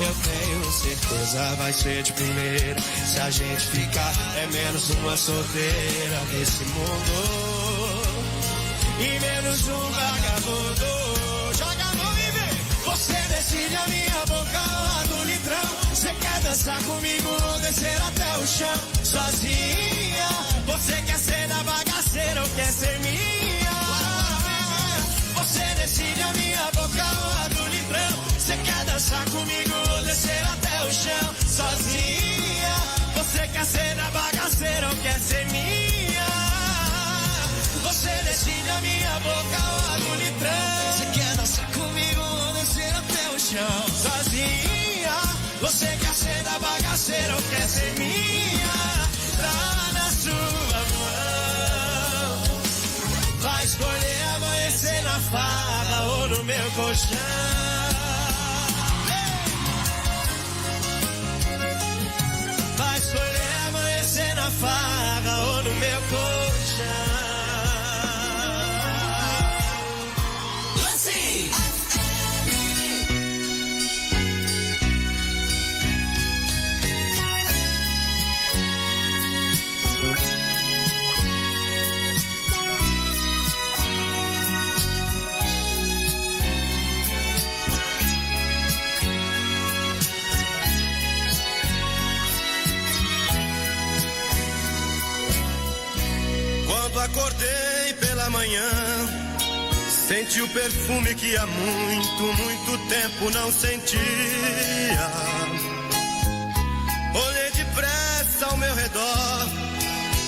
eu tenho certeza vai ser de primeira. Se a gente ficar, é menos uma solteira nesse mundo e menos um vagabundo. Joga a mão e vem. Você decide a minha boca ou a do litrão. Você quer dançar comigo ou descer até o chão? Sozinha, você quer ser da bagaceira ou quer ser minha? Você decide a minha boca ou a do litrão. Você quer dançar comigo ou descer até o chão? Sozinha, você quer ser da bagaceira ou quer ser minha? Você decide a minha boca ou a do litrão. Você quer dançar comigo ou descer até o chão? Sozinha, você quer ser da bagaceira ou quer ser minha? Tá na sua mão. Vai escolher amanhecer na farra ou no meu colchão. Vai escolher amanhecer na farra ou no meu colchão. Acordei pela manhã, senti o perfume que há muito tempo não sentia. Olhei depressa ao meu redor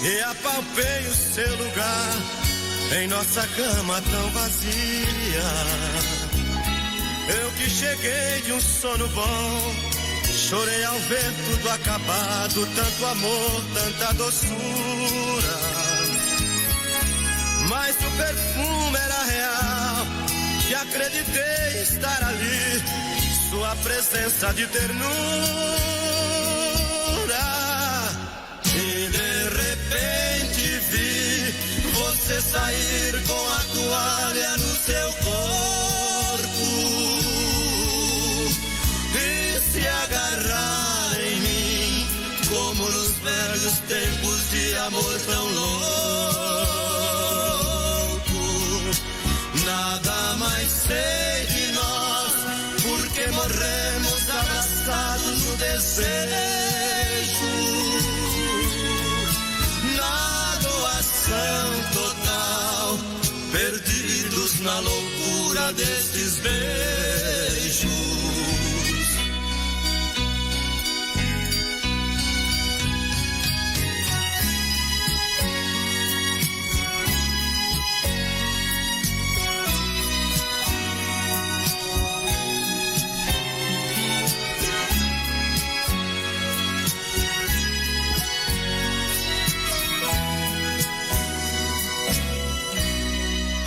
e apalpei o seu lugar em nossa cama tão vazia. Eu que cheguei de um sono bom, chorei ao ver tudo acabado, tanto amor, tanta doçura. Mas o perfume era real e acreditei estar ali, sua presença de ternura. E de repente vi você sair com a toalha no seu corpo e se agarrar em mim, como nos velhos tempos de amor tão louco. Nada mais sei de nós, porque morremos abraçados no desejo. Na doação total, perdidos na loucura desses beijos.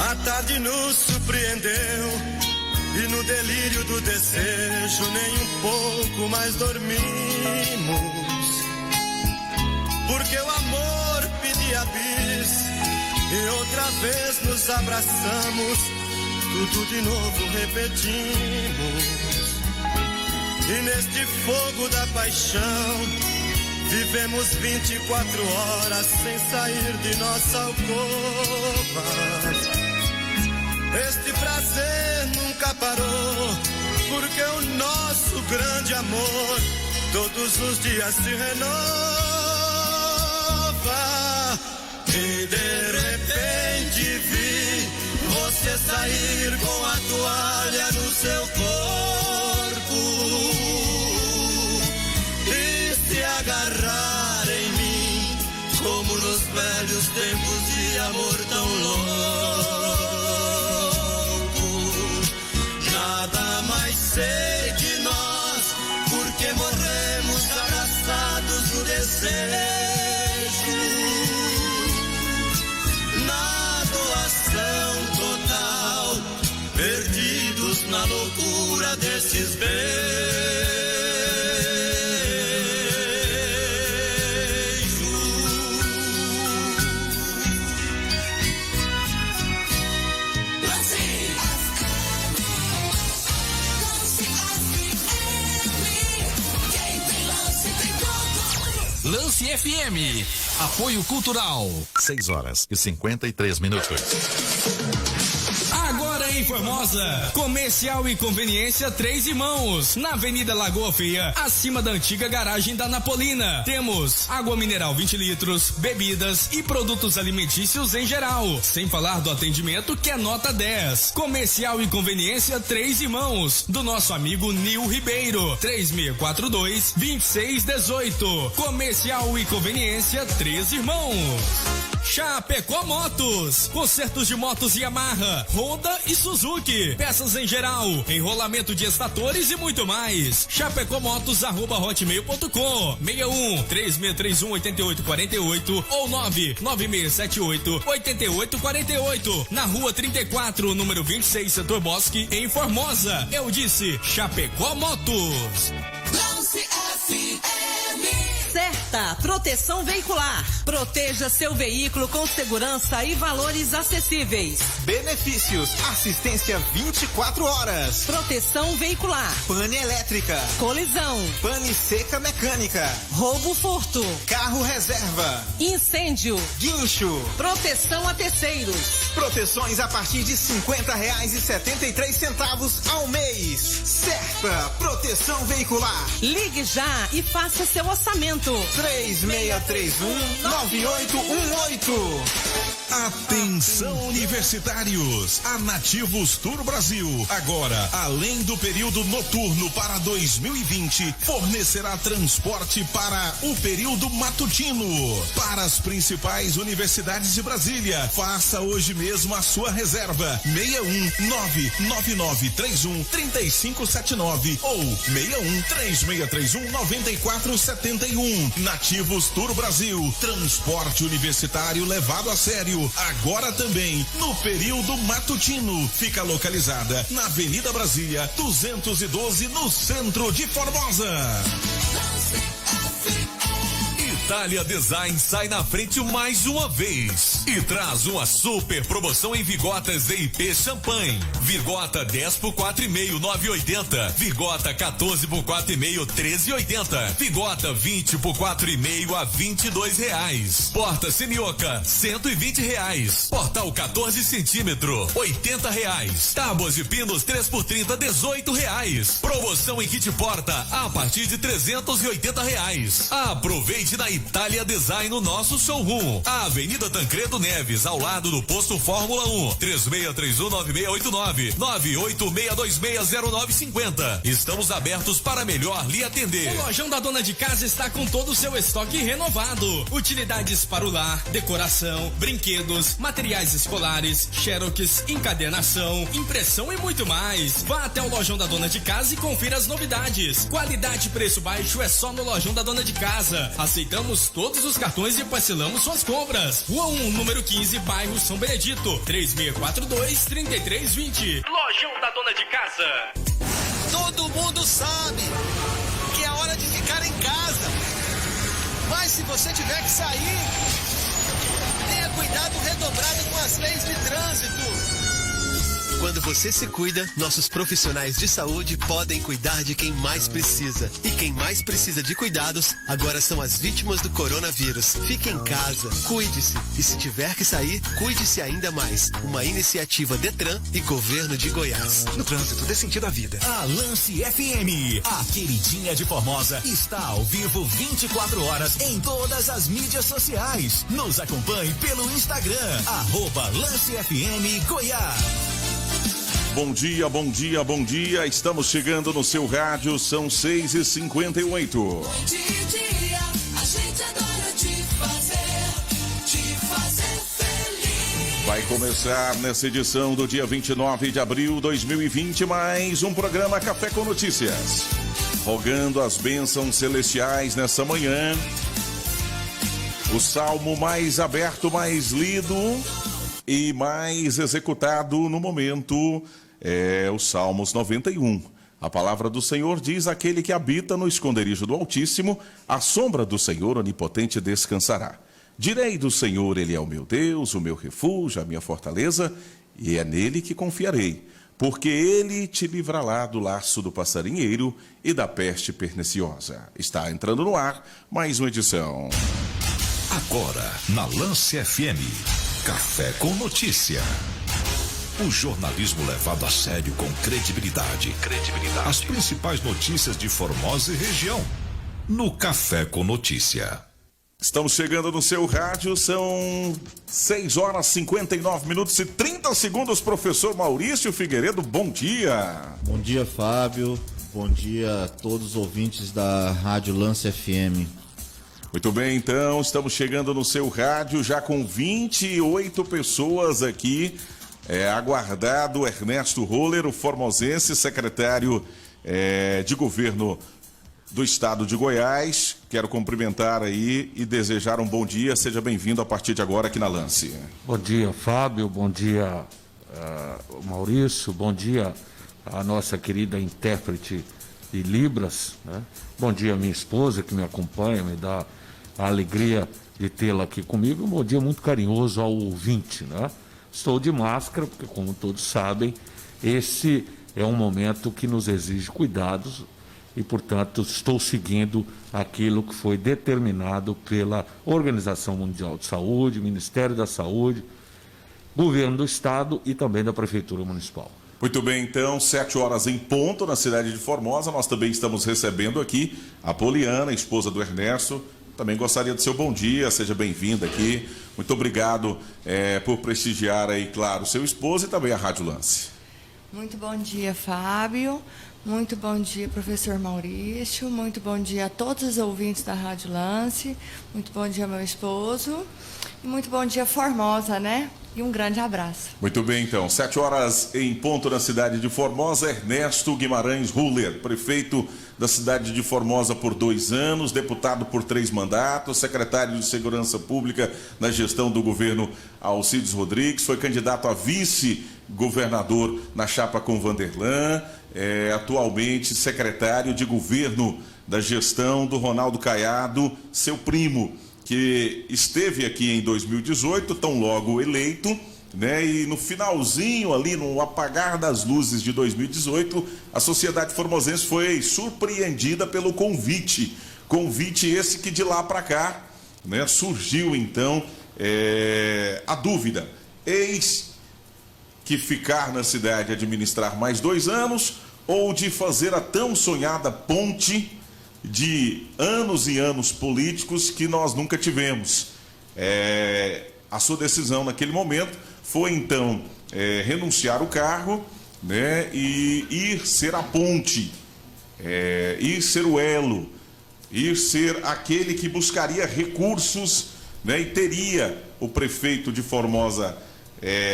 A tarde nos surpreendeu e no delírio do desejo nem um pouco mais dormimos, porque o amor pedia bis e outra vez nos abraçamos, tudo de novo repetimos. E neste fogo da paixão vivemos 24 horas sem sair de nossa alcova. Este prazer nunca parou, porque o nosso grande amor todos os dias se renova. E de repente vi você sair com a toalha no seu corpo e se agarrar em mim, como nos velhos tempos de amor tão louco. Nada mais sei de nós, porque morremos abraçados no desejo. Na doação total, perdidos na loucura desses beijos. Lance FM. Apoio Cultural. 6h53. Agora em Formosa, Comercial e Conveniência Três Irmãos, na Avenida Lagoa Feia, acima da antiga garagem da Napolina. Temos água mineral 20 litros, bebidas e produtos alimentícios em geral, sem falar do atendimento que é nota 10. Comercial e Conveniência Três Irmãos, do nosso amigo Nil Ribeiro, 3642-2618. Comercial e Conveniência Três Irmãos. Chapecó Motos, consertos de motos Yamaha, Honda e Suzuki, peças em geral, enrolamento de estatores e muito mais. chapecomotos@hotmail.com, 61-3631-8848 ou 99678-8848, na rua 34, número 26, setor Bosque, em Formosa. Eu disse Chapecó Motos. Lance FM. Certa Proteção Veicular. Proteja seu veículo com segurança e valores acessíveis. Benefícios: assistência 24 horas. Proteção veicular. Pane elétrica. Colisão. Pane seca mecânica. Roubo, furto. Carro reserva. Incêndio. Guincho. Proteção a terceiros. Proteções a partir de R$50,73 ao mês. Certa Proteção Veicular. Ligue já e faça seu orçamento. 3631-9818. Atenção universitários, a Nativos Tour Brasil, agora, além do período noturno para 2020, fornecerá transporte para o período matutino, para as principais universidades de Brasília. Faça hoje mesmo a sua reserva, 61999313579 ou 61-3631-9471. Nativos Tour Brasil, transporte universitário levado a sério, agora também no período matutino. Fica localizada na Avenida Brasília, 212, no centro de Formosa. Itália Design sai na frente mais uma vez e traz uma super promoção em vigotas DIP Champanhe. Vigota 10 por 4,5, 9,80. Vigota 14 por 4,5, 13,80. Vigota 20 por 4,5 a R$22. Porta Semioca, R$120. Portal 14 centímetro, R$80. Tábuas de pinos 3 por 30, R$18. Promoção em kit porta a partir de R$380. Aproveite na Itália Design no nosso showroom. A Avenida Tancredo Neves, ao lado do posto Fórmula 1. 3631-9689, 986260950. Estamos abertos para melhor lhe atender. O Lojão da Dona de Casa está com todo o seu estoque renovado. Utilidades para o lar, decoração, brinquedos, materiais escolares, xerox, encadernação, impressão e muito mais. Vá até o Lojão da Dona de Casa e confira as novidades. Qualidade e preço baixo é só no Lojão da Dona de Casa. Aceitamos todos os cartões e parcelamos suas compras. Rua 1, número 15, bairro São Benedito, 3642-3320. Lojão da Dona de Casa. Todo mundo sabe que é hora de ficar em casa. Mas se você tiver que sair, tenha cuidado redobrado com as leis de trânsito. Quando você se cuida, nossos profissionais de saúde podem cuidar de quem mais precisa. E quem mais precisa de cuidados, agora são as vítimas do coronavírus. Fique em casa, cuide-se. E se tiver que sair, cuide-se ainda mais. Uma iniciativa Detran e Governo de Goiás. No trânsito, dê sentido à vida. A Lance FM, a queridinha de Formosa, está ao vivo 24 horas em todas as mídias sociais. Nos acompanhe pelo Instagram, @LanceFM Goiás. Bom dia, bom dia, bom dia. Estamos chegando no seu rádio, são 6h58. Bom dia, a gente adora te fazer feliz. Vai começar nessa edição do dia 29 de abril de 2020 mais um programa Café com Notícias. Rogando as bênçãos celestiais nessa manhã. O salmo mais aberto, mais lido e mais executado no momento é o Salmos 91. A palavra do Senhor diz: aquele que habita no esconderijo do Altíssimo, à sombra do Senhor Onipotente descansará. Direi do Senhor, ele é o meu Deus, o meu refúgio, a minha fortaleza, e é nele que confiarei. porque ele te livrará do laço do passarinheiro e da peste perniciosa. Está entrando no ar mais uma edição. Agora, na Lance FM, Café com Notícia. O jornalismo levado a sério com credibilidade. As principais notícias de Formosa e região. No Café com Notícia. Estamos chegando no seu rádio, são 6 horas 59 minutos e 30 segundos. Professor Maurício Figueiredo, bom dia. Bom dia, Fábio. Bom dia a todos os ouvintes da Rádio Lance FM. Muito bem, então, estamos chegando no seu rádio já com 28 pessoas aqui. Aguardado Ernesto Roller, o formosense, secretário de governo do estado de Goiás. Quero cumprimentar aí e desejar um bom dia. Seja bem-vindo a partir de agora aqui na Lance. Bom dia, Fábio. Bom dia, Maurício. Bom dia a nossa querida intérprete de Libras, né? Bom dia, minha esposa que me acompanha, me dá a alegria de tê-la aqui comigo. Um bom dia muito carinhoso ao ouvinte, né? Estou de máscara, porque, como todos sabem, esse é um momento que nos exige cuidados e, portanto, estou seguindo aquilo que foi determinado pela Organização Mundial de Saúde, Ministério da Saúde, Governo do Estado e também da Prefeitura Municipal. Muito bem, então, 7 horas em ponto na cidade de Formosa. Nós também estamos recebendo aqui a Poliana, esposa do Ernesto. Também gostaria do seu bom dia, seja bem-vinda aqui. Muito obrigado por prestigiar aí, claro, seu esposo e também a Rádio Lance. Muito bom dia, Fábio. Muito bom dia, professor Maurício. Muito bom dia a todos os ouvintes da Rádio Lance. Muito bom dia, meu esposo. E muito bom dia, Formosa, né? E um grande abraço. Muito bem, então. 7 horas em ponto na cidade de Formosa. Ernesto Guimarães Ruller, prefeito da cidade de Formosa por 2 anos, deputado por 3 mandatos, secretário de Segurança Pública na gestão do governo Alcides Rodrigues, foi candidato a vice-governador na chapa com Vanderlan, atualmente secretário de governo da gestão do Ronaldo Caiado, seu primo, que esteve aqui em 2018, tão logo eleito, né? E no finalzinho ali, no apagar das luzes de 2018, a sociedade formosense foi surpreendida pelo convite esse que de lá para cá, né, surgiu então a dúvida: eis que ficar na cidade administrar mais 2 anos ou de fazer a tão sonhada ponte de anos e anos políticos que nós nunca tivemos. A sua decisão naquele momento foi então renunciar ao cargo, né, e ir ser a ponte, ir ser o elo, ir ser aquele que buscaria recursos, né, e teria o prefeito de Formosa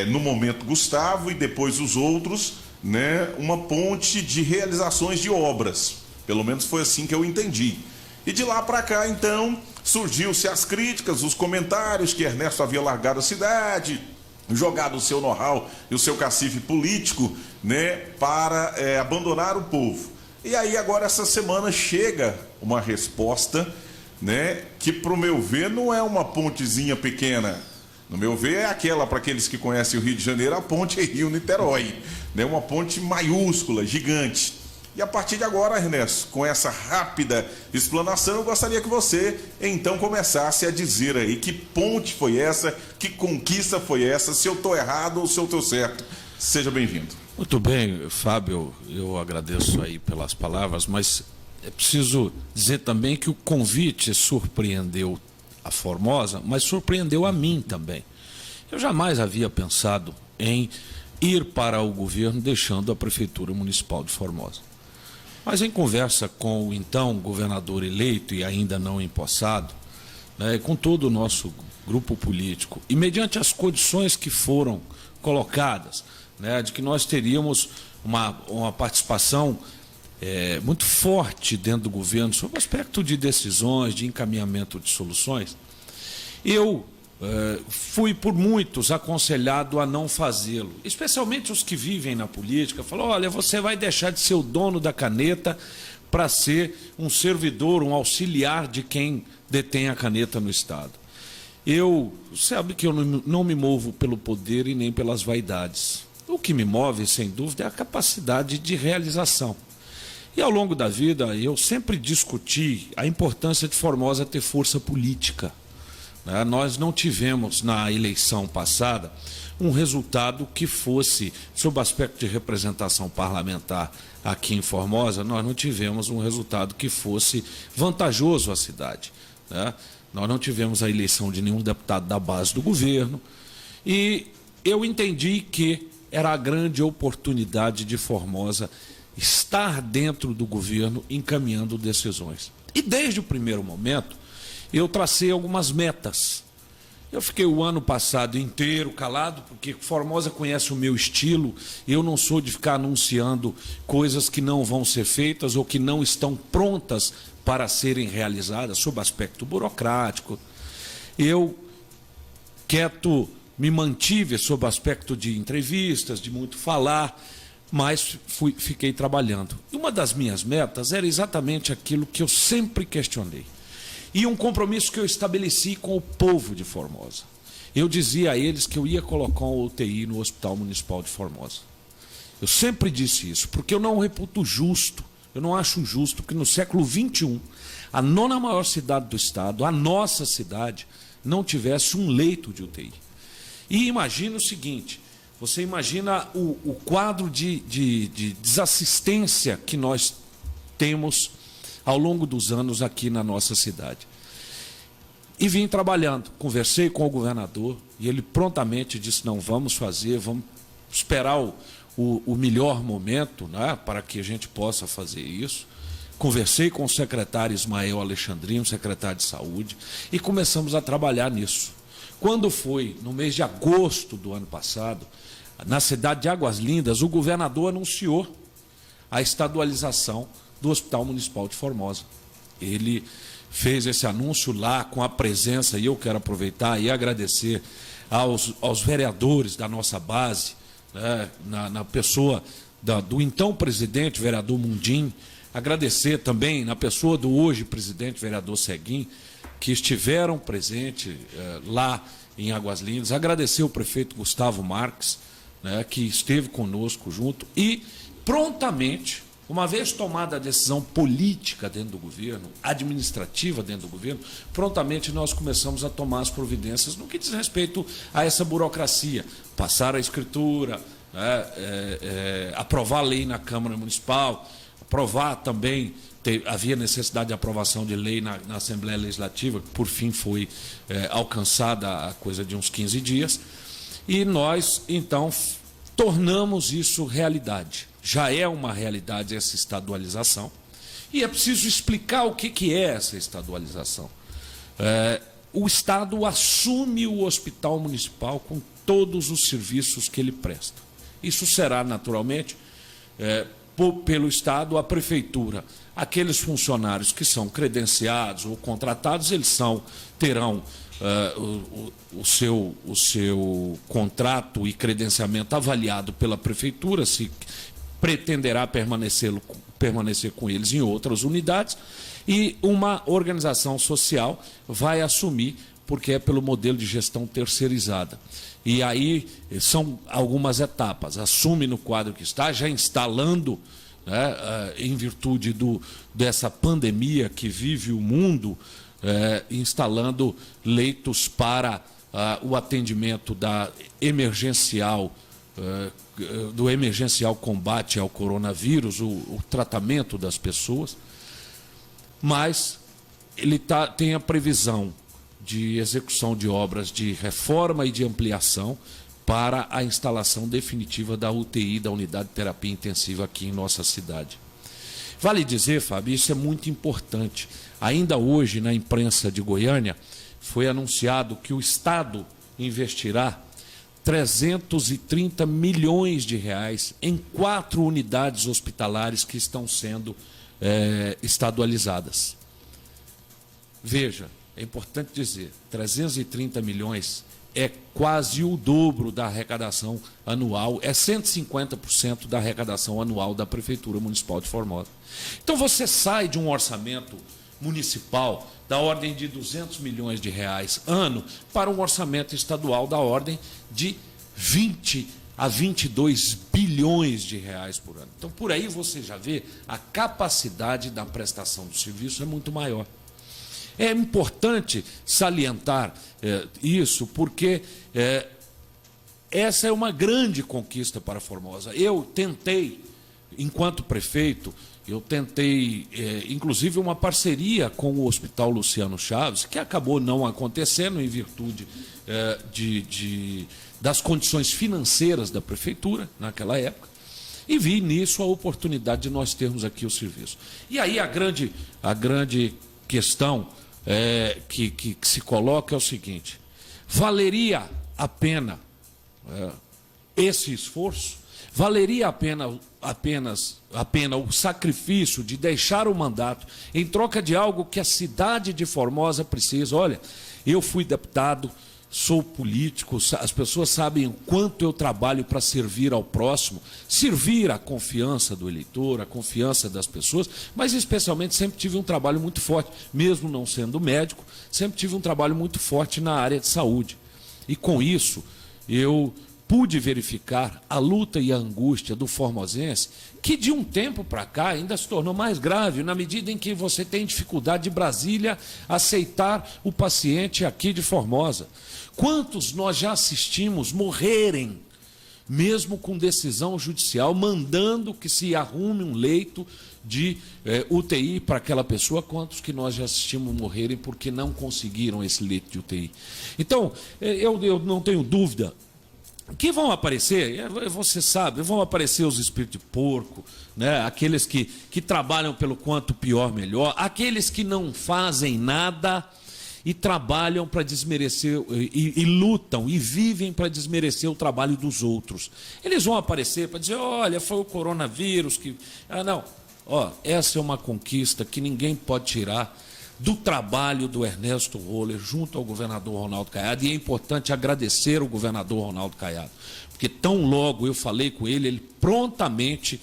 no momento Gustavo e depois os outros, né, uma ponte de realizações de obras. Pelo menos foi assim que eu entendi. E de lá para cá, então, surgiu-se as críticas, os comentários que Ernesto havia largado a cidade, jogado o seu know-how e o seu cacife político, né, para abandonar o povo. E aí agora essa semana chega uma resposta, né, que pro meu ver não é uma pontezinha pequena. No meu ver é aquela, para aqueles que conhecem o Rio de Janeiro, a ponte Rio-Niterói, né, uma ponte maiúscula, gigante. E a partir de agora, Ernesto, com essa rápida explanação, eu gostaria que você, então, começasse a dizer aí que ponte foi essa, que conquista foi essa, se eu estou errado ou se eu estou certo. Seja bem-vindo. Muito bem, Fábio, eu agradeço aí pelas palavras, mas é preciso dizer também que o convite surpreendeu a Formosa, mas surpreendeu a mim também. Eu jamais havia pensado em ir para o governo deixando a Prefeitura Municipal de Formosa. Mas em conversa com o então governador eleito e ainda não empossado, né, com todo o nosso grupo político, e mediante as condições que foram colocadas, né, de que nós teríamos uma participação muito forte dentro do governo sobre o aspecto de decisões, de encaminhamento de soluções, eu fui por muitos aconselhado a não fazê-lo, especialmente os que vivem na política. Falou: olha, você vai deixar de ser o dono da caneta para ser um servidor, um auxiliar de quem detém a caneta no Estado. Sabe que eu não me movo pelo poder e nem pelas vaidades. O que me move, sem dúvida, é a capacidade de realização. E ao longo da vida, eu sempre discuti a importância de Formosa ter força política. Nós não tivemos, na eleição passada, um resultado que fosse, sob o aspecto de representação parlamentar aqui em Formosa, nós não tivemos um resultado que fosse vantajoso à cidade. Nós não tivemos a eleição de nenhum deputado da base do governo e eu entendi que era a grande oportunidade de Formosa estar dentro do governo encaminhando decisões. E desde o primeiro momento, eu tracei algumas metas. Eu fiquei o ano passado inteiro calado, porque Formosa conhece o meu estilo, eu não sou de ficar anunciando coisas que não vão ser feitas ou que não estão prontas para serem realizadas, sob aspecto burocrático. Eu, quieto, me mantive sob aspecto de entrevistas, de muito falar, mas fiquei trabalhando. E uma das minhas metas era exatamente aquilo que eu sempre questionei. E um compromisso que eu estabeleci com o povo de Formosa. Eu dizia a eles que eu ia colocar uma UTI no Hospital Municipal de Formosa. Eu sempre disse isso, porque eu não reputo justo, eu não acho justo que no século XXI, a 9ª maior cidade do estado, a nossa cidade, não tivesse um leito de UTI. E imagina o seguinte, você imagina o quadro de desassistência que nós temos ao longo dos anos aqui na nossa cidade. E vim trabalhando, conversei com o governador e ele prontamente disse, não, vamos fazer, vamos esperar o melhor momento, né, para que a gente possa fazer isso. Conversei com o secretário Ismael Alexandrino, secretário de Saúde, e começamos a trabalhar nisso. Quando foi no mês de agosto do ano passado, na cidade de Águas Lindas, o governador anunciou a estadualização do Hospital Municipal de Formosa. Ele fez esse anúncio lá com a presença, e eu quero aproveitar e agradecer aos vereadores da nossa base, né, na pessoa do então presidente, vereador Mundim, agradecer também na pessoa do hoje presidente, vereador Seguin, que estiveram presentes lá em Águas Lindas, agradecer o prefeito Gustavo Marques, né, que esteve conosco junto, e prontamente, uma vez tomada a decisão política dentro do governo, administrativa dentro do governo, prontamente nós começamos a tomar as providências no que diz respeito a essa burocracia, passar a escritura, aprovar a lei na Câmara Municipal, aprovar também, havia necessidade de aprovação de lei na Assembleia Legislativa, que por fim foi alcançada a coisa de uns 15 dias, e nós, então, tornamos isso realidade. Já é uma realidade essa estadualização, e é preciso explicar o que é essa estadualização. O Estado assume o hospital municipal com todos os serviços que ele presta. Isso será, naturalmente, pelo Estado, a Prefeitura. Aqueles funcionários que são credenciados ou contratados, eles terão o seu contrato e credenciamento avaliado pela Prefeitura, se pretenderá permanecer com eles em outras unidades, e uma organização social vai assumir, porque é pelo modelo de gestão terceirizada. E aí são algumas etapas. Assume no quadro que está, já instalando, né, em virtude dessa pandemia que vive o mundo, instalando leitos para o atendimento do emergencial combate ao coronavírus, o tratamento das pessoas, mas ele tem a previsão de execução de obras de reforma e de ampliação para a instalação definitiva da UTI, da Unidade de Terapia Intensiva aqui em nossa cidade. Vale dizer, Fábio, isso é muito importante. Ainda hoje, na imprensa de Goiânia, foi anunciado que o Estado investirá 330 milhões de reais em 4 unidades hospitalares que estão sendo estadualizadas. Veja, é importante dizer, 330 milhões é quase o dobro da arrecadação anual, é 150% da arrecadação anual da Prefeitura Municipal de Formosa. Então você sai de um orçamento municipal da ordem de 200 milhões de reais ano para um orçamento estadual da ordem de 20 a 22 bilhões de reais por ano. Então, por aí você já vê a capacidade da prestação do serviço é muito maior. É importante salientar isso, porque essa é uma grande conquista para Formosa. Eu tentei, enquanto prefeito, inclusive, uma parceria com o Hospital Luciano Chaves, que acabou não acontecendo em virtude das condições financeiras da prefeitura naquela época, e vi nisso a oportunidade de nós termos aqui o serviço. E aí a grande questão que se coloca é o seguinte: valeria a pena esse esforço? Valeria a pena o sacrifício de deixar o mandato em troca de algo que a cidade de Formosa precisa? Olha, eu fui deputado, sou político, as pessoas sabem o quanto eu trabalho para servir ao próximo, servir a confiança do eleitor, a confiança das pessoas, mas especialmente sempre tive um trabalho muito forte, mesmo não sendo médico, sempre tive um trabalho muito forte na área de saúde. E com isso, eu pude verificar a luta e a angústia do formosense, que de um tempo para cá ainda se tornou mais grave, na medida em que você tem dificuldade de Brasília aceitar o paciente aqui de Formosa. Quantos nós já assistimos morrerem, mesmo com decisão judicial, mandando que se arrume um leito de UTI para aquela pessoa? Quantos que nós já assistimos morrerem porque não conseguiram esse leito de UTI? Então, eu não tenho dúvida que vão aparecer, você sabe, vão aparecer os espíritos de porco, né? Aqueles que trabalham pelo quanto pior, melhor, aqueles que não fazem nada e trabalham para desmerecer, e lutam e vivem para desmerecer o trabalho dos outros. Eles vão aparecer para dizer: olha, foi o coronavírus que... não, essa é uma conquista que ninguém pode tirar do trabalho do Ernesto Roller junto ao governador Ronaldo Caiado, e é importante agradecer o governador Ronaldo Caiado, porque tão logo eu falei com ele, ele prontamente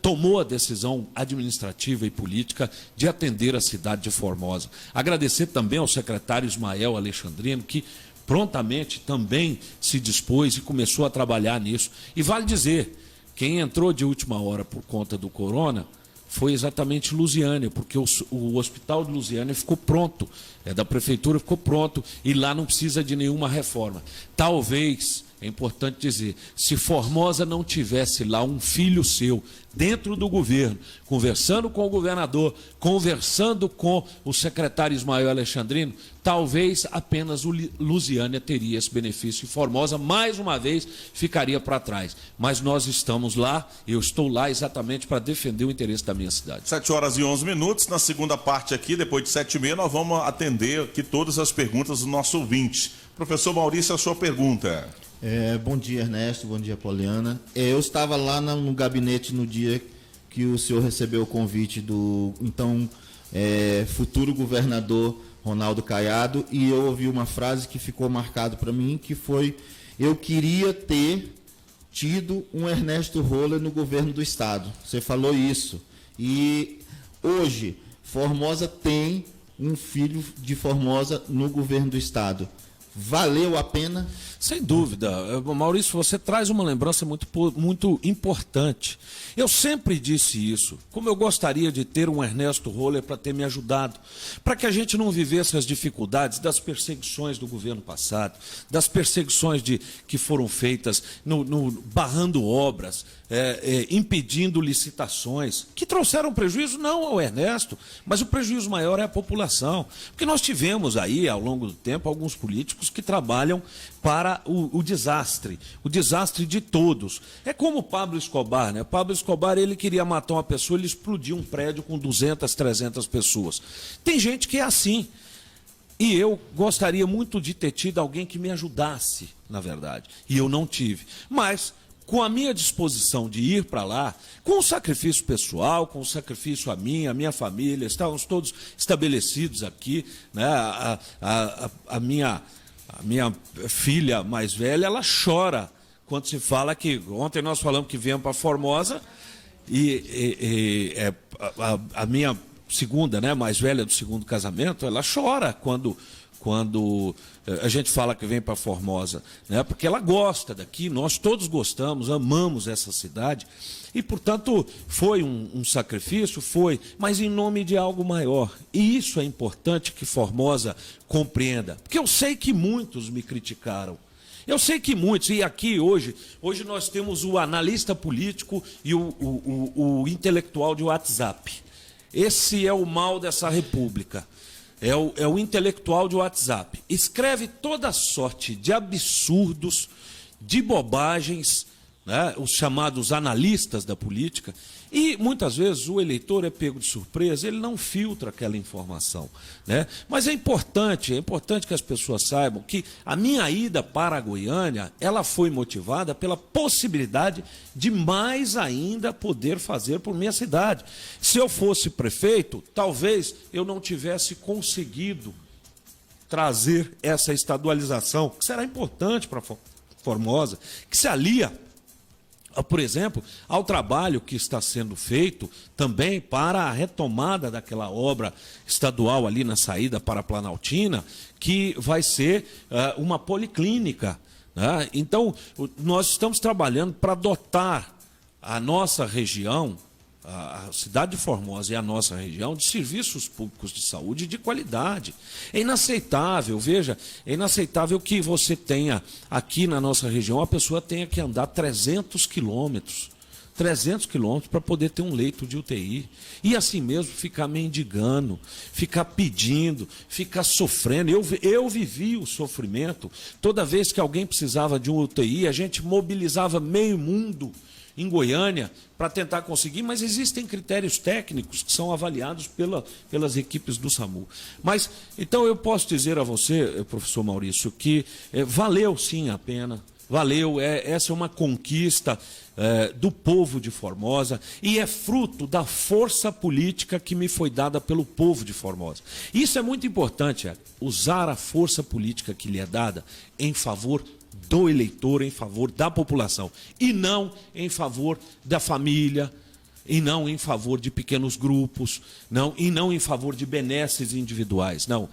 tomou a decisão administrativa e política de atender a cidade de Formosa. Agradecer também ao secretário Ismael Alexandrino, que prontamente também se dispôs e começou a trabalhar nisso. E vale dizer, quem entrou de última hora por conta do corona foi exatamente Lusiânia, porque o hospital de Lusiânia ficou pronto, da prefeitura ficou pronto, e lá não precisa de nenhuma reforma. Talvez, é importante dizer, se Formosa não tivesse lá um filho seu dentro do governo, conversando com o governador, conversando com o secretário Ismael Alexandrino, talvez apenas o Lusiânia teria esse benefício, e Formosa, mais uma vez, ficaria para trás. Mas nós estamos lá, eu estou lá exatamente para defender o interesse da minha cidade. 7h11, na segunda parte aqui, depois de 7h30, nós vamos atender aqui todas as perguntas do nosso ouvinte. Professor Maurício, a sua pergunta. Bom dia, Ernesto, bom dia, Poliana. Eu estava lá no gabinete no dia que o senhor recebeu o convite do então futuro governador Ronaldo Caiado, e eu ouvi uma frase que ficou marcado para mim, que foi: eu queria ter tido um Ernesto Roller no governo do estado. Você falou isso. E hoje, Formosa tem um filho de Formosa no governo do estado. Valeu a pena? Sem dúvida. Maurício, você traz uma lembrança muito importante. Eu sempre disse isso. Como eu gostaria de ter um Ernesto Roller para ter me ajudado, para que a gente não vivesse as dificuldades das perseguições do governo passado, das perseguições que foram feitas barrando obras, impedindo licitações, que trouxeram prejuízo não ao Ernesto, mas o prejuízo maior é a população. Porque nós tivemos aí, ao longo do tempo, alguns políticos que trabalham para o desastre de todos. É como o Pablo Escobar, né? Pablo Escobar, ele queria matar uma pessoa, ele explodiu um prédio com 200, 300 pessoas. Tem gente que é assim. E eu gostaria muito de ter tido alguém que me ajudasse, na verdade. E eu não tive. Mas, com a minha disposição de ir para lá, com o sacrifício pessoal, com o sacrifício a minha família, estávamos todos estabelecidos aqui, né? A minha filha mais velha, ela chora quando se fala que... Ontem nós falamos que viemos para Formosa e a minha segunda, né, mais velha do segundo casamento, ela chora quando quando a gente fala que vem para Formosa, né? Porque ela gosta daqui, nós todos gostamos, amamos essa cidade e, portanto, foi um sacrifício, mas em nome de algo maior. E isso é importante que Formosa compreenda, porque eu sei que muitos me criticaram. Eu sei que muitos, e aqui hoje nós temos o analista político e o intelectual de WhatsApp. Esse é o mal dessa república. É o intelectual de WhatsApp. Escreve toda sorte de absurdos, de bobagens, né? Os chamados analistas da política. E muitas vezes o eleitor é pego de surpresa, ele não filtra aquela informação, né? Mas é importante que as pessoas saibam que a minha ida para a Goiânia, ela foi motivada pela possibilidade de mais ainda poder fazer por minha cidade. Se eu fosse prefeito, talvez eu não tivesse conseguido trazer essa estadualização, que será importante para Formosa, que se alia, por exemplo, ao trabalho que está sendo feito também para a retomada daquela obra estadual ali na saída para a Planaltina, que vai ser uma policlínica, né? Então, nós estamos trabalhando para dotar a nossa região, a cidade de Formosa e a nossa região, de serviços públicos de saúde de qualidade. É inaceitável, veja, é inaceitável que você tenha aqui na nossa região, a pessoa tenha que andar 300 quilômetros para poder ter um leito de UTI. E assim mesmo ficar mendigando, ficar pedindo, ficar sofrendo. Eu vivi o sofrimento. Toda vez que alguém precisava de um UTI, a gente mobilizava meio mundo em Goiânia para tentar conseguir, mas existem critérios técnicos que são avaliados pelas equipes do SAMU. Mas, então, eu posso dizer a você, professor Maurício, que valeu sim a pena, valeu, essa é uma conquista do povo de Formosa e é fruto da força política que me foi dada pelo povo de Formosa. Isso é muito importante, usar a força política que lhe é dada em favor do eleitor, em favor da população, e não em favor da família, e não em favor de pequenos grupos, e não em favor de benesses individuais. Não,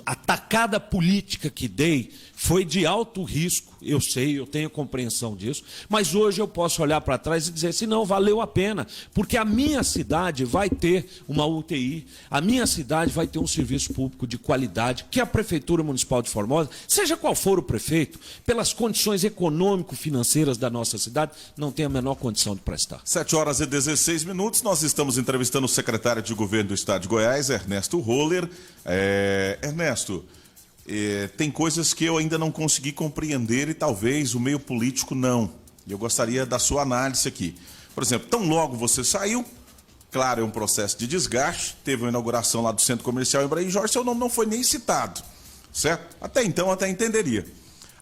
a tacada política que dei foi de alto risco, eu sei, eu tenho compreensão disso, mas hoje eu posso olhar para trás e dizer assim, não, valeu a pena, porque a minha cidade vai ter uma UTI, a minha cidade vai ter um serviço público de qualidade, que a Prefeitura Municipal de Formosa, seja qual for o prefeito, pelas condições econômico-financeiras da nossa cidade, não tem a menor condição de prestar. 7h16, nós estamos entrevistando o secretário de Governo do Estado de Goiás, Ernesto Roller. Ernesto, tem coisas que eu ainda não consegui compreender e talvez o meio político não. Eu gostaria da sua análise aqui. Por exemplo, tão logo você saiu, claro, é um processo de desgaste, teve uma inauguração lá do Centro Comercial em Braí Jorge, seu nome não foi nem citado, certo? Até então, até entenderia.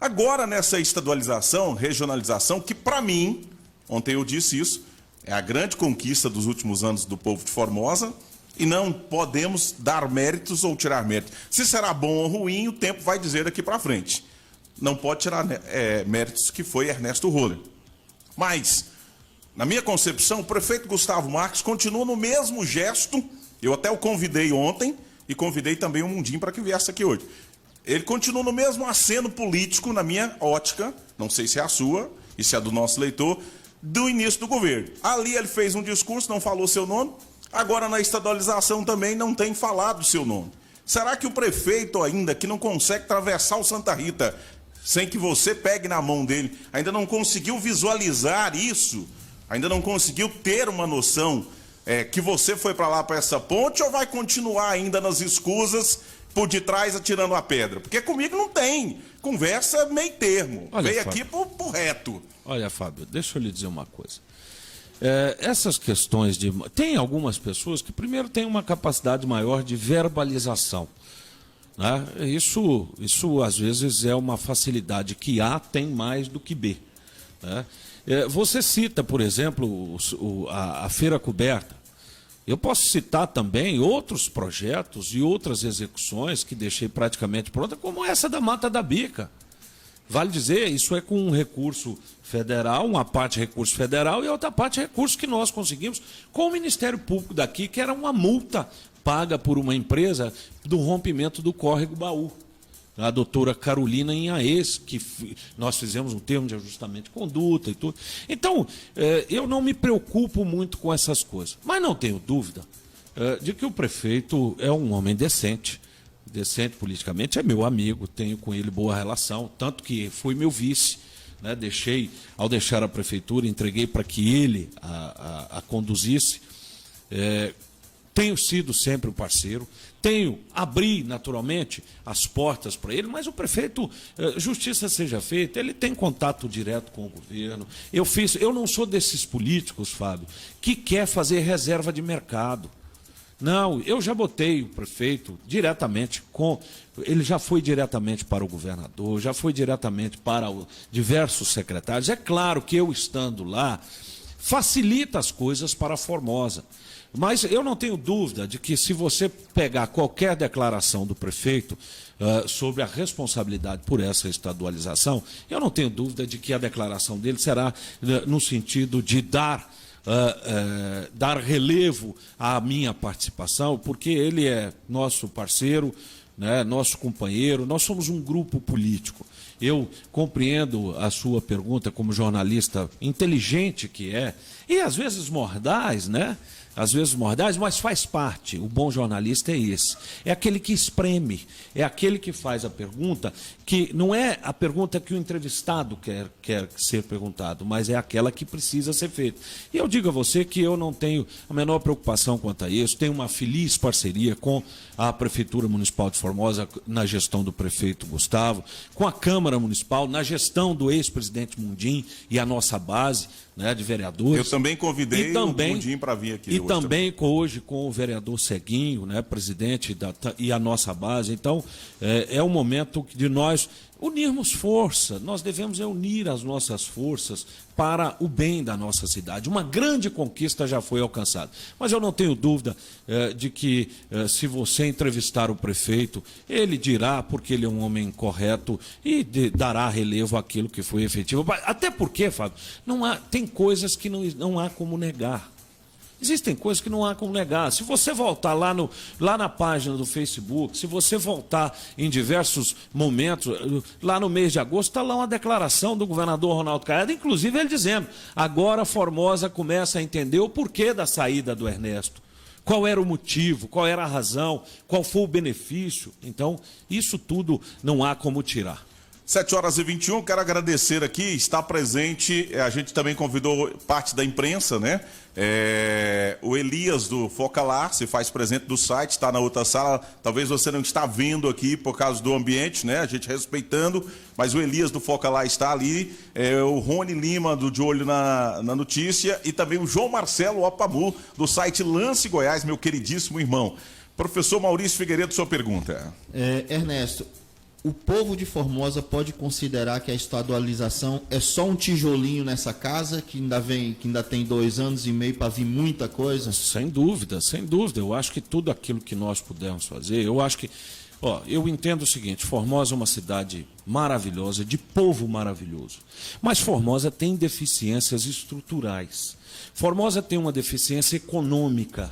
Agora, nessa estadualização, regionalização, que para mim, ontem eu disse isso, é a grande conquista dos últimos anos do povo de Formosa, e não podemos dar méritos ou tirar méritos. Se será bom ou ruim, o tempo vai dizer daqui para frente. Não pode tirar méritos que foi Ernesto Roller. Mas, na minha concepção, o prefeito Gustavo Marques continua no mesmo gesto. Eu até o convidei ontem e convidei também o Mundinho para que viesse aqui hoje. Ele continua no mesmo aceno político, na minha ótica, não sei se é a sua e se é do nosso leitor, do início do governo. Ali ele fez um discurso, não falou seu nome. Agora, na estadualização também não tem falado o seu nome. Será que o prefeito ainda, que não consegue atravessar o Santa Rita sem que você pegue na mão dele, ainda não conseguiu visualizar isso? Ainda não conseguiu ter uma noção que você foi para lá, para essa ponte, ou vai continuar ainda nas escusas, por detrás atirando a pedra? Porque comigo não tem. Conversa meio termo. Olha, veio Fábio, aqui por reto. Olha, Fábio, deixa eu lhe dizer uma coisa. Essas questões de... Tem algumas pessoas que, primeiro, têm uma capacidade maior de verbalização, né? Isso, às vezes, é uma facilidade que A tem mais do que B, né? Você cita, por exemplo, a Feira Coberta. Eu posso citar também outros projetos e outras execuções que deixei praticamente pronta, como essa da Mata da Bica. Vale dizer, isso é com um recurso federal, uma parte recurso federal e outra parte recurso que nós conseguimos com o Ministério Público daqui, que era uma multa paga por uma empresa do rompimento do córrego Baú. A doutora Carolina Inhaes, que nós fizemos um termo de ajustamento de conduta e tudo. Então, eu não me preocupo muito com essas coisas. Mas não tenho dúvida de que o prefeito é um homem decente politicamente, é meu amigo, tenho com ele boa relação, tanto que foi meu vice, né? Ao deixar a prefeitura, entreguei para que ele a conduzisse. Tenho sido sempre um parceiro, abri naturalmente as portas para ele, mas o prefeito, justiça seja feita, ele tem contato direto com o governo. Eu não sou desses políticos, Fábio, que quer fazer reserva de mercado. Não, eu já botei o prefeito diretamente ele já foi diretamente para o governador, já foi diretamente para diversos secretários. É claro que eu estando lá, facilita as coisas para Formosa. Mas eu não tenho dúvida de que se você pegar qualquer declaração do prefeito sobre a responsabilidade por essa estadualização, eu não tenho dúvida de que a declaração dele será no sentido de dar relevo à minha participação, porque ele é nosso parceiro, né, nosso companheiro, nós somos um grupo político. Eu compreendo a sua pergunta como jornalista inteligente que é, e às vezes mordaz, né? Às vezes mordaz, mas faz parte. O bom jornalista é esse. É aquele que espreme, é aquele que faz a pergunta, que não é a pergunta que o entrevistado quer ser perguntado, mas é aquela que precisa ser feita. E eu digo a você que eu não tenho a menor preocupação quanto a isso, tenho uma feliz parceria com a Prefeitura Municipal de Formosa, na gestão do prefeito Gustavo, com a Câmara Municipal, na gestão do ex-presidente Mundim e a nossa base, né, de vereadores. Eu também convidei o Mundim para vir aqui. E também hoje com o vereador Ceguinho, né, presidente e a nossa base. Então, é um momento de nós unirmos força. Nós devemos unir as nossas forças para o bem da nossa cidade. Uma grande conquista já foi alcançada. Mas eu não tenho dúvida de que, se você entrevistar o prefeito, ele dirá, porque ele é um homem correto, e dará relevo àquilo que foi efetivo. Até porque, Fábio, tem coisas que não há como negar. Existem coisas que não há como negar. Se você voltar lá na página do Facebook, se você voltar em diversos momentos, lá no mês de agosto, está lá uma declaração do governador Ronaldo Caiado, inclusive ele dizendo, agora Formosa começa a entender o porquê da saída do Ernesto. Qual era o motivo, qual era a razão, qual foi o benefício. Então, isso tudo não há como tirar. 7h21, quero agradecer aqui, está presente, a gente também convidou parte da imprensa, né? O Elias do Focalar se faz presente do site, está na outra sala, talvez você não está vendo aqui por causa do ambiente, né? A gente respeitando, mas o Elias do Focalar está ali, o Rony Lima do De Olho na Notícia e também o João Marcelo Opamu do site Lance Goiás, meu queridíssimo irmão. Professor Maurício Figueiredo, sua pergunta. Ernesto, o povo de Formosa pode considerar que a estadualização é só um tijolinho nessa casa, que ainda tem 2 anos e meio para vir muita coisa? Sem dúvida, sem dúvida. Eu acho que tudo aquilo que nós pudermos fazer, eu acho que... eu entendo o seguinte, Formosa é uma cidade maravilhosa, de povo maravilhoso. Mas Formosa tem deficiências estruturais. Formosa tem uma deficiência econômica,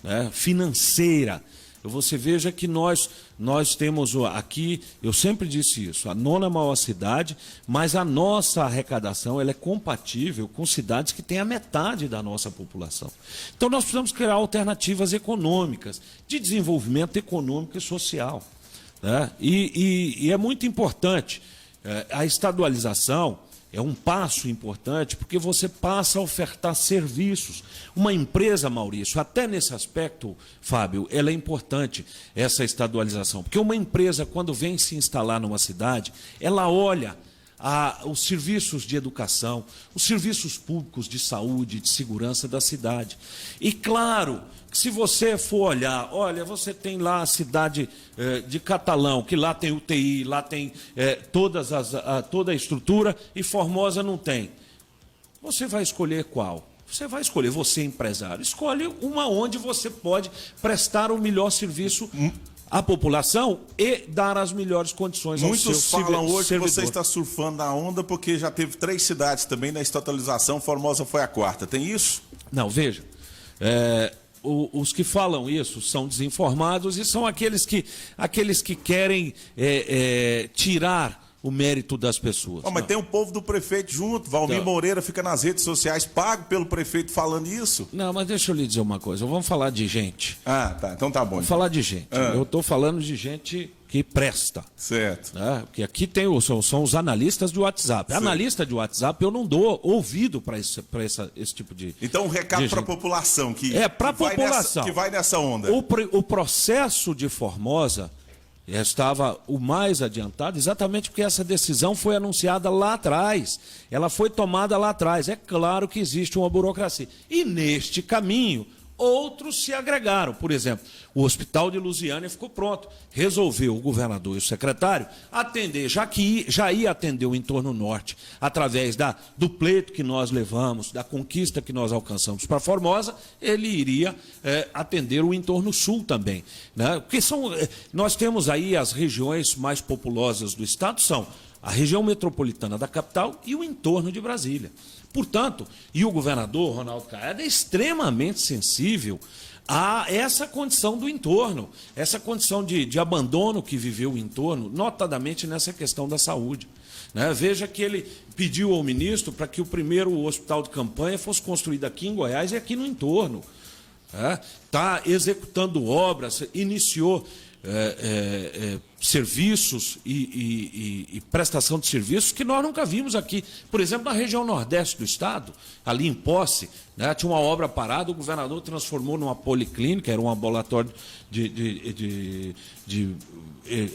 né, financeira. Você veja que nós temos aqui, eu sempre disse isso, a 9ª maior cidade, mas a nossa arrecadação ela é compatível com cidades que têm a metade da nossa população. Então nós precisamos criar alternativas econômicas, de desenvolvimento econômico e social, né? E é muito importante, a estadualização é um passo importante, porque você passa a ofertar serviços. Uma empresa, Maurício, até nesse aspecto, Fábio, ela é importante, essa estadualização. Porque uma empresa, quando vem se instalar numa cidade, ela olha os serviços de educação, os serviços públicos de saúde, de segurança da cidade. E claro, se você for olhar, olha, você tem lá a cidade de Catalão, que lá tem UTI, lá tem toda a estrutura, e Formosa não tem. Você vai escolher qual? Você vai escolher, você empresário, escolhe uma onde você pode prestar o melhor serviço à população e dar as melhores condições ao seu servidor. Muitos falam hoje que você está surfando na onda porque já teve 3 cidades também na estatalização, Formosa foi a 4ª. Tem isso? Não, veja, os que falam isso são desinformados e são aqueles que querem tirar o mérito das pessoas. Mas tem o povo do prefeito junto, Valmir Moreira fica nas redes sociais, pago pelo prefeito falando isso. Não, mas deixa eu lhe dizer uma coisa, vamos falar de gente. Ah, tá, então tá bom. Vamos falar de gente. Eu estou falando de gente que presta. Certo. Né? Porque aqui são os analistas de WhatsApp. Certo. Analista de WhatsApp eu não dou ouvido para esse tipo de... Então um recado para a população que vai nessa onda. O processo de Formosa estava o mais adiantado, exatamente porque essa decisão foi anunciada lá atrás. Ela foi tomada lá atrás. É claro que existe uma burocracia. E neste caminho, outros se agregaram. Por exemplo, o Hospital de Lusiânia ficou pronto. Resolveu o governador e o secretário atender, já ia atender o entorno norte, através do pleito que nós levamos, da conquista que nós alcançamos para Formosa, ele iria atender o entorno sul também. Né? Porque nós temos aí as regiões mais populosas do estado, são a região metropolitana da capital e o entorno de Brasília. Portanto, e o governador Ronaldo Caiado é extremamente sensível a essa condição do entorno, essa condição de abandono que viveu o entorno, notadamente nessa questão da saúde. Né? Veja que ele pediu ao ministro para que o primeiro hospital de campanha fosse construído aqui em Goiás e aqui no entorno. Está executando obras, iniciou serviços e prestação de serviços que nós nunca vimos aqui. Por exemplo, na região nordeste do estado, ali em Posse, né, tinha uma obra parada, o governador transformou numa policlínica, era um ambulatório de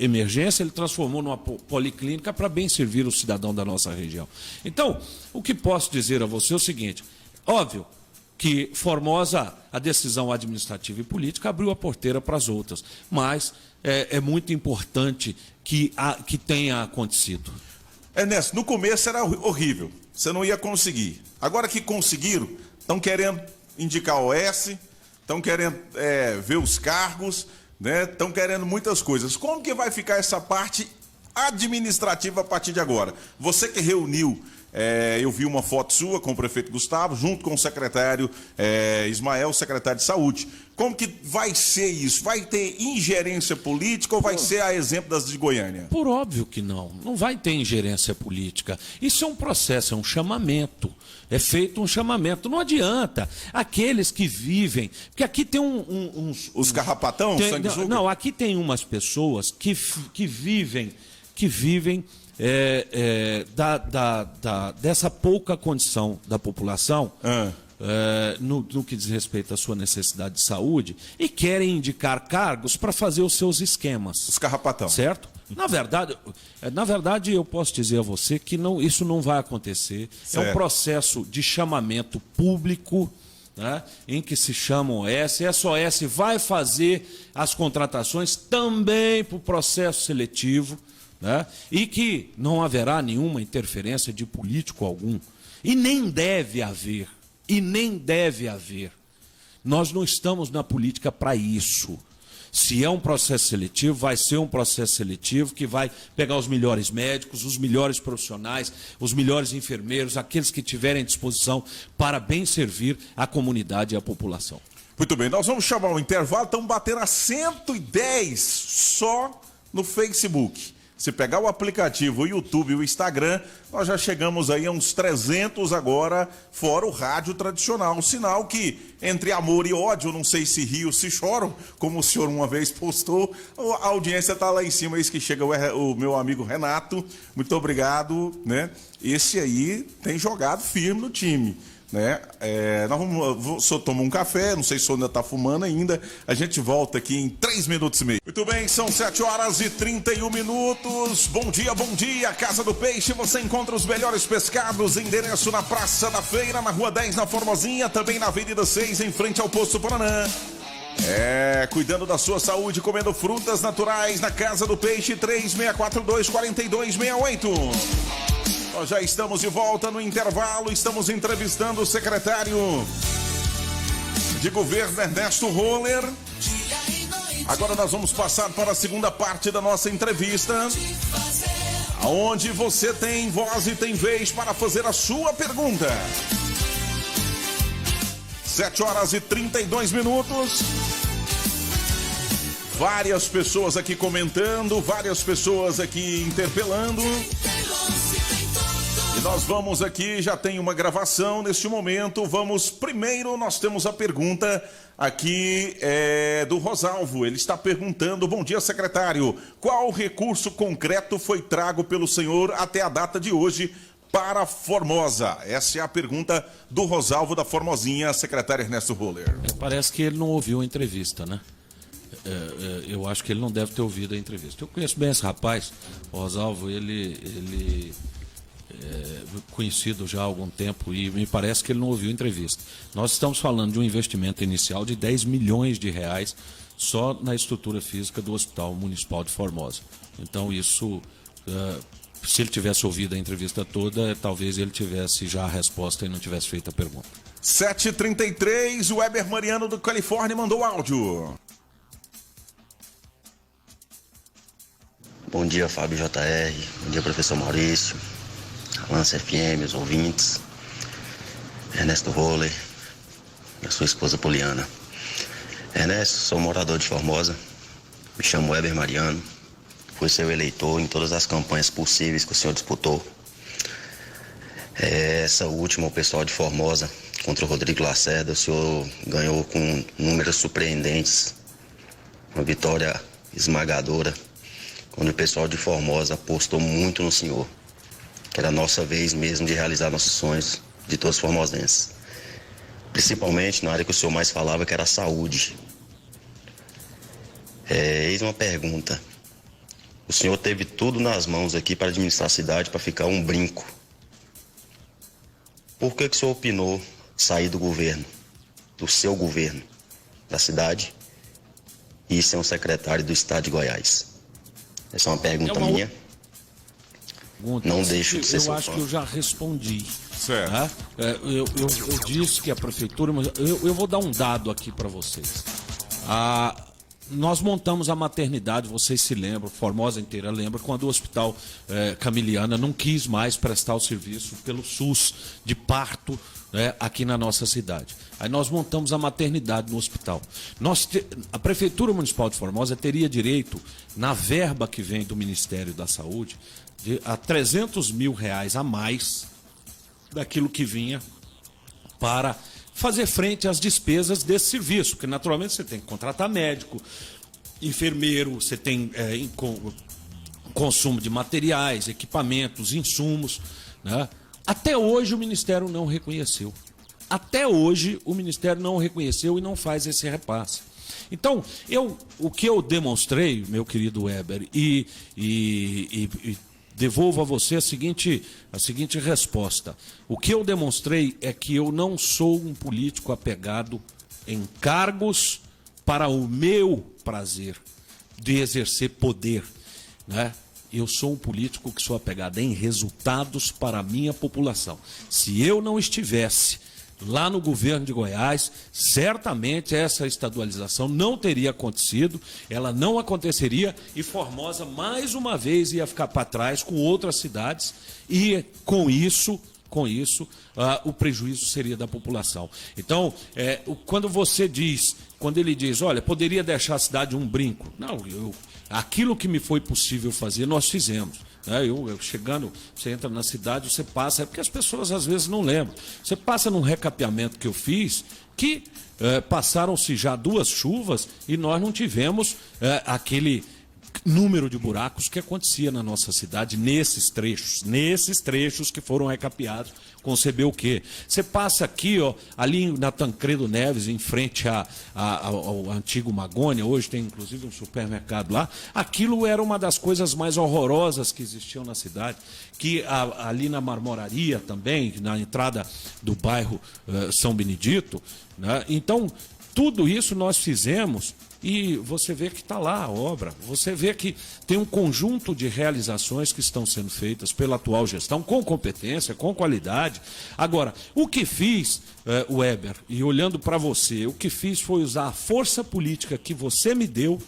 emergência, ele transformou numa policlínica para bem servir o cidadão da nossa região. Então, o que posso dizer a você é o seguinte, óbvio, que Formosa, a decisão administrativa e política abriu a porteira para as outras, mas é muito importante que tenha acontecido. Ernesto, no começo era horrível, você não ia conseguir. Agora que conseguiram, estão querendo indicar o OS, estão querendo ver os cargos, estão querendo muitas coisas. Como que vai ficar essa parte administrativa a partir de agora? Você que reuniu... eu vi uma foto sua com o prefeito Gustavo, junto com o secretário Ismael, secretário de Saúde. Como que vai ser isso? Vai ter ingerência política ou vai ser a exemplo das de Goiânia? Por óbvio que não. Não vai ter ingerência política. Isso é um processo, é um chamamento. É feito um chamamento. Não adianta. Aqueles que vivem... Porque aqui tem os carrapatão? Não, aqui tem umas pessoas que vivem dessa pouca condição da população no que diz respeito à sua necessidade de saúde e querem indicar cargos para fazer os seus esquemas. Os carrapatão. Certo? Na verdade, eu posso dizer a você que isso não vai acontecer. Certo. É um processo de chamamento público, né, em que se chama OS. Essa OS vai fazer as contratações também para o processo seletivo. Né? E que não haverá nenhuma interferência de político algum. E nem deve haver. Nós não estamos na política para isso. Se é um processo seletivo, vai ser um processo seletivo que vai pegar os melhores médicos, os melhores profissionais, os melhores enfermeiros, aqueles que tiverem disposição para bem servir a comunidade e a população. Muito bem, nós vamos chamar o intervalo, estamos batendo a 110 só no Facebook. Se pegar o aplicativo, o YouTube e o Instagram, nós já chegamos aí a uns 300 agora, fora o rádio tradicional. Um sinal que, entre amor e ódio, não sei se rio, se choram, como o senhor uma vez postou, a audiência está lá em cima, é isso que chega o meu amigo Renato. Muito obrigado, né? Esse aí tem jogado firme no time. Né? O senhor toma um café, não sei se o senhor ainda está fumando ainda. A gente volta aqui em 3 minutos e meio. Muito bem, são 7h31. Bom dia, Casa do Peixe. Você encontra os melhores pescados. Endereço na Praça da Feira, na Rua 10, na Formosinha, também na Avenida 6, em frente ao Posto Paranã. Cuidando da sua saúde, comendo frutas naturais na Casa do Peixe, 3642-4268. Nós já estamos de volta no intervalo, estamos entrevistando o secretário de governo Ernesto Roller. Agora nós vamos passar para a segunda parte da nossa entrevista, onde você tem voz e tem vez para fazer a sua pergunta. 7h32. Várias pessoas aqui comentando, várias pessoas aqui interpelando. E nós vamos aqui, já tem uma gravação neste momento. Nós temos a pergunta aqui do Rosalvo. Ele está perguntando: bom dia, secretário. Qual recurso concreto foi trago pelo senhor até a data de hoje para Formosa? Essa é a pergunta do Rosalvo da Formosinha, secretário Ernesto Roller. Parece que ele não ouviu a entrevista, né? Eu acho que ele não deve ter ouvido a entrevista. Eu conheço bem esse rapaz, o Rosalvo, ele é conhecido já há algum tempo e me parece que ele não ouviu a entrevista. Nós estamos falando de um investimento inicial de 10 milhões de reais só na estrutura física do Hospital Municipal de Formosa. Então isso, se ele tivesse ouvido a entrevista toda, talvez ele tivesse já a resposta e não tivesse feito a pergunta. 7h33, o Weber Mariano do Califórnia mandou áudio. Bom dia, Fábio JR. Bom dia, professor Maurício. Lance FM, os ouvintes. Ernesto Roller. E a sua esposa Poliana. Ernesto, sou morador de Formosa. Me chamo Weber Mariano. Fui seu eleitor em todas as campanhas possíveis que o senhor disputou. Essa última, o pessoal de Formosa, contra o Rodrigo Lacerda, o senhor ganhou com números surpreendentes. Uma vitória esmagadora. Quando o pessoal de Formosa apostou muito no senhor, que era a nossa vez mesmo de realizar nossos sonhos de todos os formosenses. Principalmente na área que o senhor mais falava, que era a saúde. Eis uma pergunta. O senhor teve tudo nas mãos aqui para administrar a cidade, para ficar um brinco. Por que o senhor opinou sair do governo, do seu governo, da cidade, e ser um secretário do estado de Goiás? Essa é uma pergunta minha. Não deixo de ser seu fã. Eu acho que eu já respondi. Certo. Tá? Eu disse que a prefeitura... Eu vou dar um dado aqui para vocês. Nós montamos a maternidade, vocês se lembram, Formosa inteira lembra, quando o Hospital Camiliana não quis mais prestar o serviço pelo SUS de parto aqui na nossa cidade. Aí nós montamos a maternidade no hospital. A Prefeitura Municipal de Formosa teria direito, na verba que vem do Ministério da Saúde, a 300 mil reais a mais daquilo que vinha para fazer frente às despesas desse serviço, porque naturalmente você tem que contratar médico, enfermeiro, você tem consumo de materiais, equipamentos, insumos, né? Até hoje o Ministério não reconheceu. Até hoje o Ministério não reconheceu e não faz esse repasse. Então, o que eu demonstrei, meu querido Weber, e devolvo a você a seguinte resposta. O que eu demonstrei é que eu não sou um político apegado em cargos para o meu prazer de exercer poder, né? Eu sou um político que sou apegado em resultados para a minha população. Se eu não estivesse lá no governo de Goiás, certamente essa estadualização não teria acontecido, ela não aconteceria e Formosa mais uma vez ia ficar para trás com outras cidades e com isso o prejuízo seria da população. Então, quando ele diz, olha, poderia deixar a cidade um brinco. Não, aquilo que me foi possível fazer, nós fizemos. Chegando, você entra na cidade, você passa, porque as pessoas às vezes não lembram. Você passa num recapeamento que eu fiz, que passaram-se já 2 chuvas e nós não tivemos aquele número de buracos que acontecia na nossa cidade nesses trechos que foram recapeados. Conceber o quê? Você passa aqui, ali na Tancredo Neves, em frente ao antigo Magônia, hoje tem inclusive um supermercado lá. Aquilo era uma das coisas mais horrorosas que existiam na cidade, que ali na Marmoraria também, na entrada do bairro São Benedito, né? Então, tudo isso nós fizemos. E você vê que está lá a obra, você vê que tem um conjunto de realizações que estão sendo feitas pela atual gestão, com competência, com qualidade. Agora, o que fiz, Weber, e olhando para você, o que fiz foi usar a força política que você me deu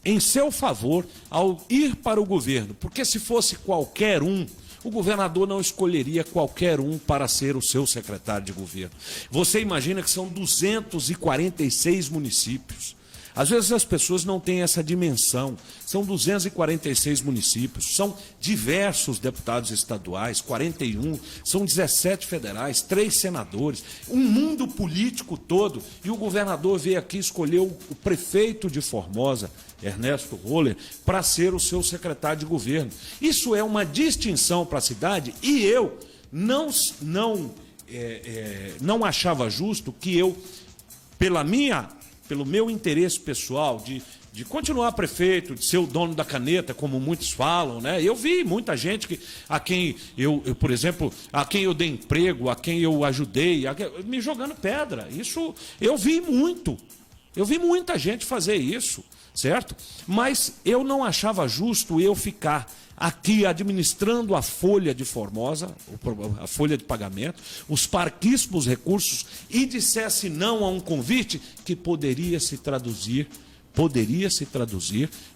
em seu favor ao ir para o governo. Porque se fosse qualquer um, o governador não escolheria qualquer um para ser o seu secretário de governo. Você imagina que são 246 municípios. Às vezes as pessoas não têm essa dimensão. São 246 municípios, são diversos deputados estaduais, 41, são 17 federais, 3 senadores, um mundo político todo. E o governador veio aqui e escolheu o prefeito de Formosa, Ernesto Roller, para ser o seu secretário de governo. Isso é uma distinção para a cidade e eu não achava justo que eu, pelo meu interesse pessoal de continuar prefeito, de ser o dono da caneta, como muitos falam, né? Eu vi muita gente a quem eu, por exemplo, a quem eu dei emprego, a quem eu ajudei, me jogando pedra. Isso eu vi muito. Eu vi muita gente fazer isso, certo? Mas eu não achava justo eu ficar aqui administrando a folha de Formosa, a folha de pagamento, os parquíssimos recursos, e dissesse não a um convite que poderia se traduzir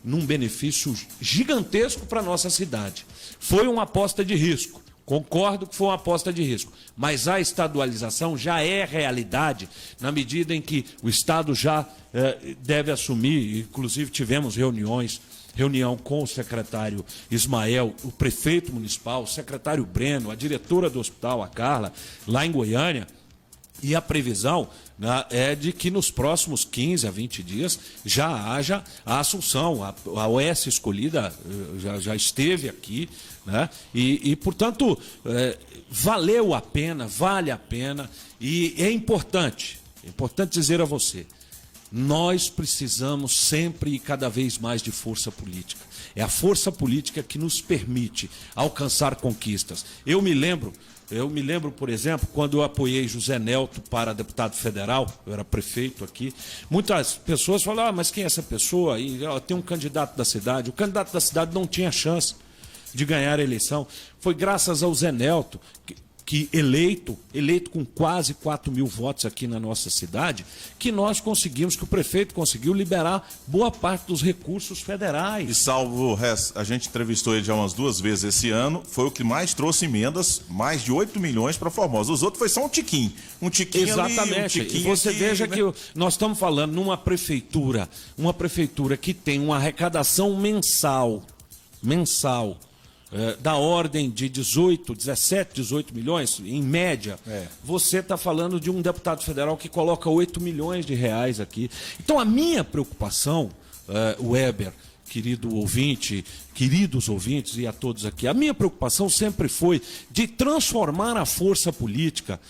num benefício gigantesco para a nossa cidade. Foi uma aposta de risco. Concordo que foi uma aposta de risco, mas a estadualização já é realidade na medida em que o Estado já deve assumir, inclusive tivemos reunião com o secretário Ismael, o prefeito municipal, o secretário Breno, a diretora do hospital, a Carla, lá em Goiânia, e a previsão, né, é de que nos próximos 15 a 20 dias já haja a assunção. A OS escolhida já esteve aqui, né? Portanto, valeu a pena, vale a pena, e é importante dizer a você, nós precisamos sempre e cada vez mais de força política. É a força política que nos permite alcançar conquistas. Eu me lembro, por exemplo, quando eu apoiei José Nelto para deputado federal, eu era prefeito aqui, muitas pessoas falaram, mas quem é essa pessoa? E tem um candidato da cidade. O candidato da cidade não tinha chance de ganhar a eleição. Foi graças ao Zé Nelto, que eleito com quase 4 mil votos aqui na nossa cidade, que nós conseguimos, que o prefeito conseguiu liberar boa parte dos recursos federais. E salvo o resto, a gente entrevistou ele já umas 2 vezes esse ano, foi o que mais trouxe emendas, mais de 8 milhões para Formosa. Os outros foi só um tiquinho. Exatamente. Ali, um tiquinho e você aqui, veja, né? Que nós estamos falando numa prefeitura que tem uma arrecadação mensal, da ordem de 17, 18 milhões, em média, você está falando de um deputado federal que coloca 8 milhões de reais aqui. Então a minha preocupação, Weber, queridos ouvintes e a todos aqui, a minha preocupação sempre foi de transformar a força política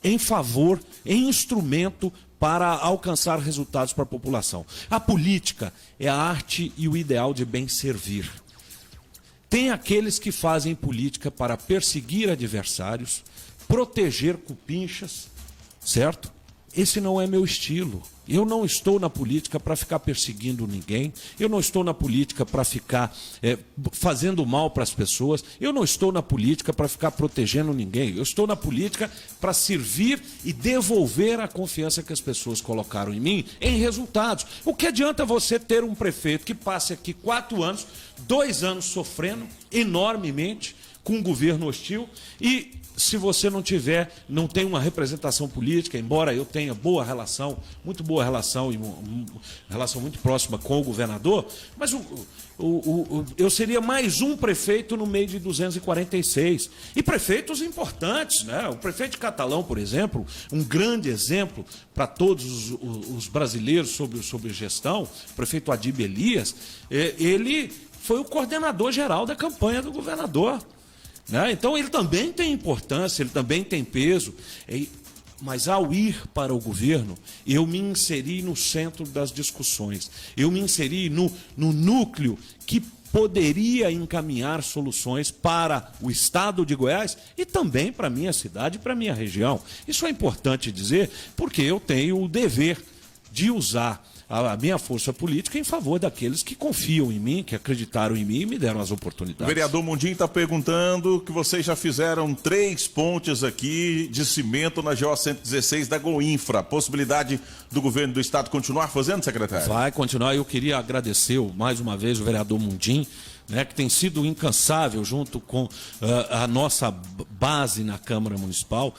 em instrumento para alcançar resultados para a população. A política é a arte e o ideal de bem servir. Tem aqueles que fazem política para perseguir adversários, proteger cupinchas, certo? Esse não é meu estilo. Eu não estou na política para ficar perseguindo ninguém, eu não estou na política para ficar fazendo mal para as pessoas, eu não estou na política para ficar protegendo ninguém, eu estou na política para servir e devolver a confiança que as pessoas colocaram em mim em resultados. O que adianta você ter um prefeito que passe aqui 4 anos, 2 anos sofrendo enormemente com um governo hostil e se você não tem uma representação política, embora eu tenha muito boa relação e uma relação muito próxima com o governador, mas eu seria mais um prefeito no meio de 246. E prefeitos importantes, né? O prefeito de Catalão, por exemplo, um grande exemplo para todos os brasileiros sobre gestão, o prefeito Adib Elias, ele foi o coordenador geral da campanha do governador. Né? Então ele também tem importância, ele também tem peso, mas ao ir para o governo, eu me inseri no centro das discussões, eu me inseri no núcleo que poderia encaminhar soluções para o estado de Goiás e também para a minha cidade e para a minha região. Isso é importante dizer, porque eu tenho o dever de usar a minha força política em favor daqueles que confiam em mim, que acreditaram em mim e me deram as oportunidades. O vereador Mundinho está perguntando que vocês já fizeram 3 pontes aqui de cimento na GO 116 da Goinfra. Possibilidade do governo do estado continuar fazendo, secretário? Vai continuar. Eu queria agradecer mais uma vez o vereador Mundinho, né, que tem sido incansável junto com a nossa base na Câmara Municipal,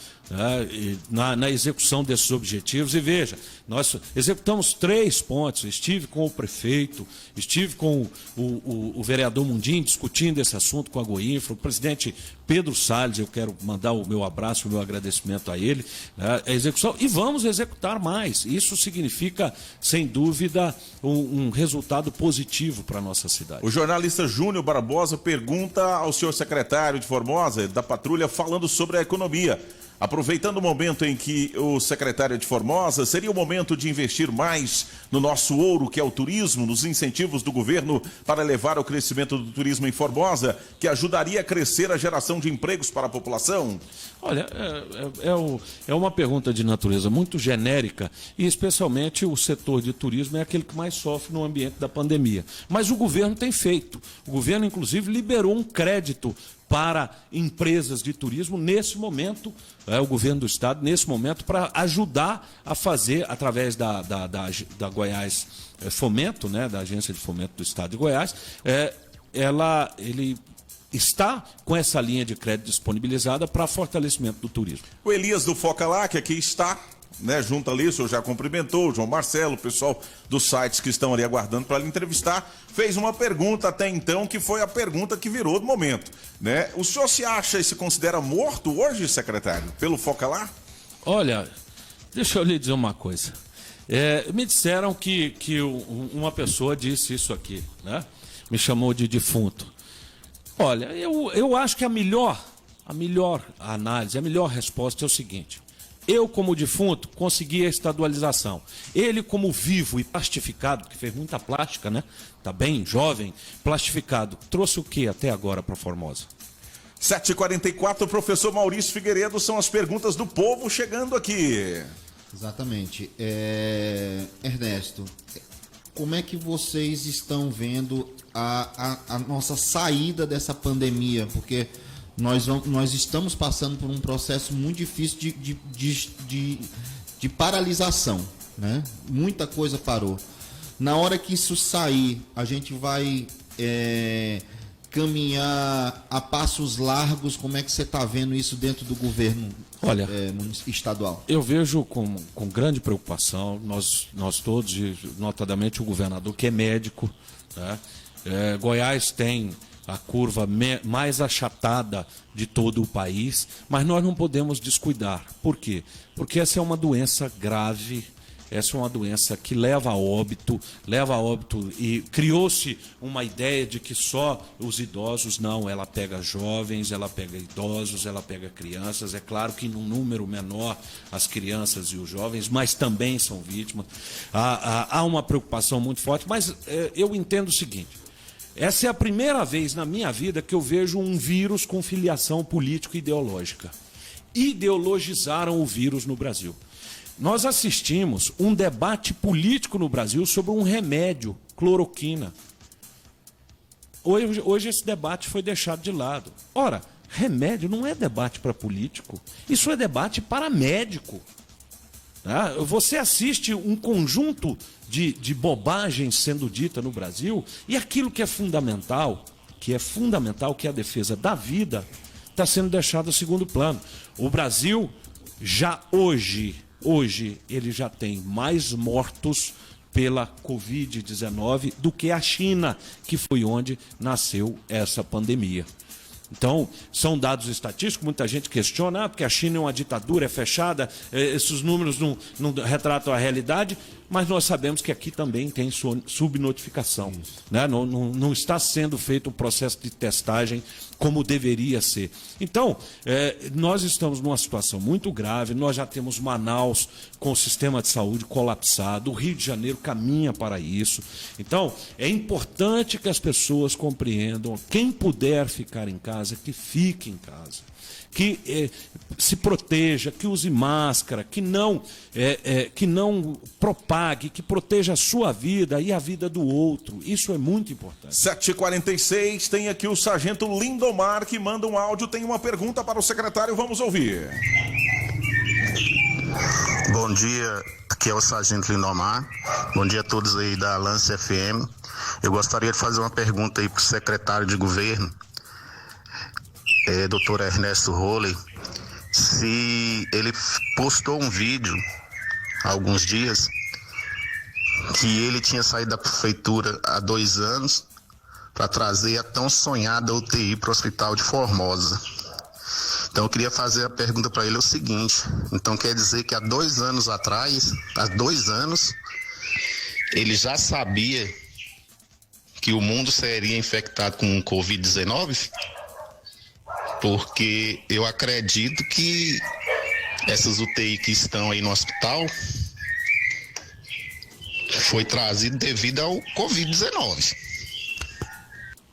na execução desses objetivos. E veja, nós executamos 3 pontos. Estive com o prefeito, estive com o vereador Mundim discutindo esse assunto com a Goinfra, o presidente Pedro Salles, eu quero mandar o meu abraço, o meu agradecimento a ele, a execução, e vamos executar mais. Isso significa, sem dúvida, um resultado positivo para a nossa cidade. O jornalista Júnior Barbosa pergunta ao senhor secretário de Formosa, da Patrulha, falando sobre a economia. Aproveitando o momento em que o secretário de Formosa, seria o momento de investir mais no nosso ouro, que é o turismo, nos incentivos do governo para levar o crescimento do turismo em Formosa, que ajudaria a crescer a geração de empregos para a população? Olha, é uma pergunta de natureza muito genérica e especialmente o setor de turismo é aquele que mais sofre no ambiente da pandemia. Mas o governo tem feito. O governo, inclusive, liberou um crédito para empresas de turismo nesse momento, o governo do estado, nesse momento, para ajudar a fazer, através da Goiás Fomento, né, da Agência de Fomento do Estado de Goiás, ele está com essa linha de crédito disponibilizada para fortalecimento do turismo. O Elias do Foca Lá, que aqui está, né, junto ali, o senhor já cumprimentou, o João Marcelo, o pessoal dos sites que estão ali aguardando para lhe entrevistar, fez uma pergunta até então, que foi a pergunta que virou do momento, né? O senhor se acha e se considera morto hoje, secretário, pelo Foca Lá? Olha, deixa eu lhe dizer uma coisa. Me disseram que uma pessoa disse isso aqui, né? Me chamou de defunto. Olha, eu acho que a melhor análise, a melhor resposta é o seguinte: eu, como defunto, consegui a estadualização. Ele, como vivo e plastificado, que fez muita plástica, né? Tá bem jovem, plastificado, trouxe o que até agora para Formosa? 7h44, professor Maurício Figueiredo, são as perguntas do povo chegando aqui. Exatamente. Ernesto, como é que vocês estão vendo a nossa saída dessa pandemia? Porque nós estamos passando por um processo muito difícil de paralisação, né? Muita coisa parou. Na hora que isso sair, a gente vai caminhar a passos largos. Como é que você está vendo isso dentro do governo estadual? Eu vejo com grande preocupação, nós todos, notadamente o governador, que é médico, né? Goiás tem a curva mais achatada de todo o país, mas nós não podemos descuidar. Por quê? Porque essa é uma doença grave, essa é uma doença que leva a óbito, e criou-se uma ideia de que só os idosos, não, ela pega jovens, ela pega idosos, ela pega crianças. É claro que num número menor as crianças e os jovens, mas também são vítimas. Há uma preocupação muito forte, mas eu entendo o seguinte: essa é a primeira vez na minha vida que eu vejo um vírus com filiação político-ideológica. Ideologizaram o vírus no Brasil. Nós assistimos um debate político no Brasil sobre um remédio, cloroquina. Hoje esse debate foi deixado de lado. Ora, remédio não é debate para político, isso é debate para médico. Você assiste um conjunto de bobagens sendo dita no Brasil, e aquilo que é fundamental, que é a defesa da vida, está sendo deixado a segundo plano. O Brasil já hoje ele já tem mais mortos pela Covid-19 do que a China, que foi onde nasceu essa pandemia. Então, são dados estatísticos, muita gente questiona, porque a China é uma ditadura, é fechada, esses números não retratam a realidade, mas nós sabemos que aqui também tem subnotificação, né? Não está sendo feito um processo de testagem como deveria ser. Então, nós estamos numa situação muito grave, nós já temos Manaus com o sistema de saúde colapsado, o Rio de Janeiro caminha para isso. Então, é importante que as pessoas compreendam, quem puder ficar em casa, que fique em casa, que se proteja, que use máscara, que não propague, que proteja a sua vida e a vida do outro. Isso é muito importante. 7h46, tem aqui o sargento Lindomar, que manda um áudio, tem uma pergunta para o secretário, vamos ouvir. Bom dia, aqui é o sargento Lindomar. Bom dia a todos aí da Lance FM. Eu gostaria de fazer uma pergunta aí para o secretário de governo, Dr. Ernesto Rolley, se ele postou um vídeo há alguns dias que ele tinha saído da prefeitura há 2 anos para trazer a tão sonhada UTI para o Hospital de Formosa. Então eu queria fazer a pergunta para ele o seguinte: então quer dizer que há 2 anos atrás, há 2 anos, ele já sabia que o mundo seria infectado com Covid-19? Porque eu acredito que essas UTI que estão aí no hospital foi trazido devido ao Covid-19.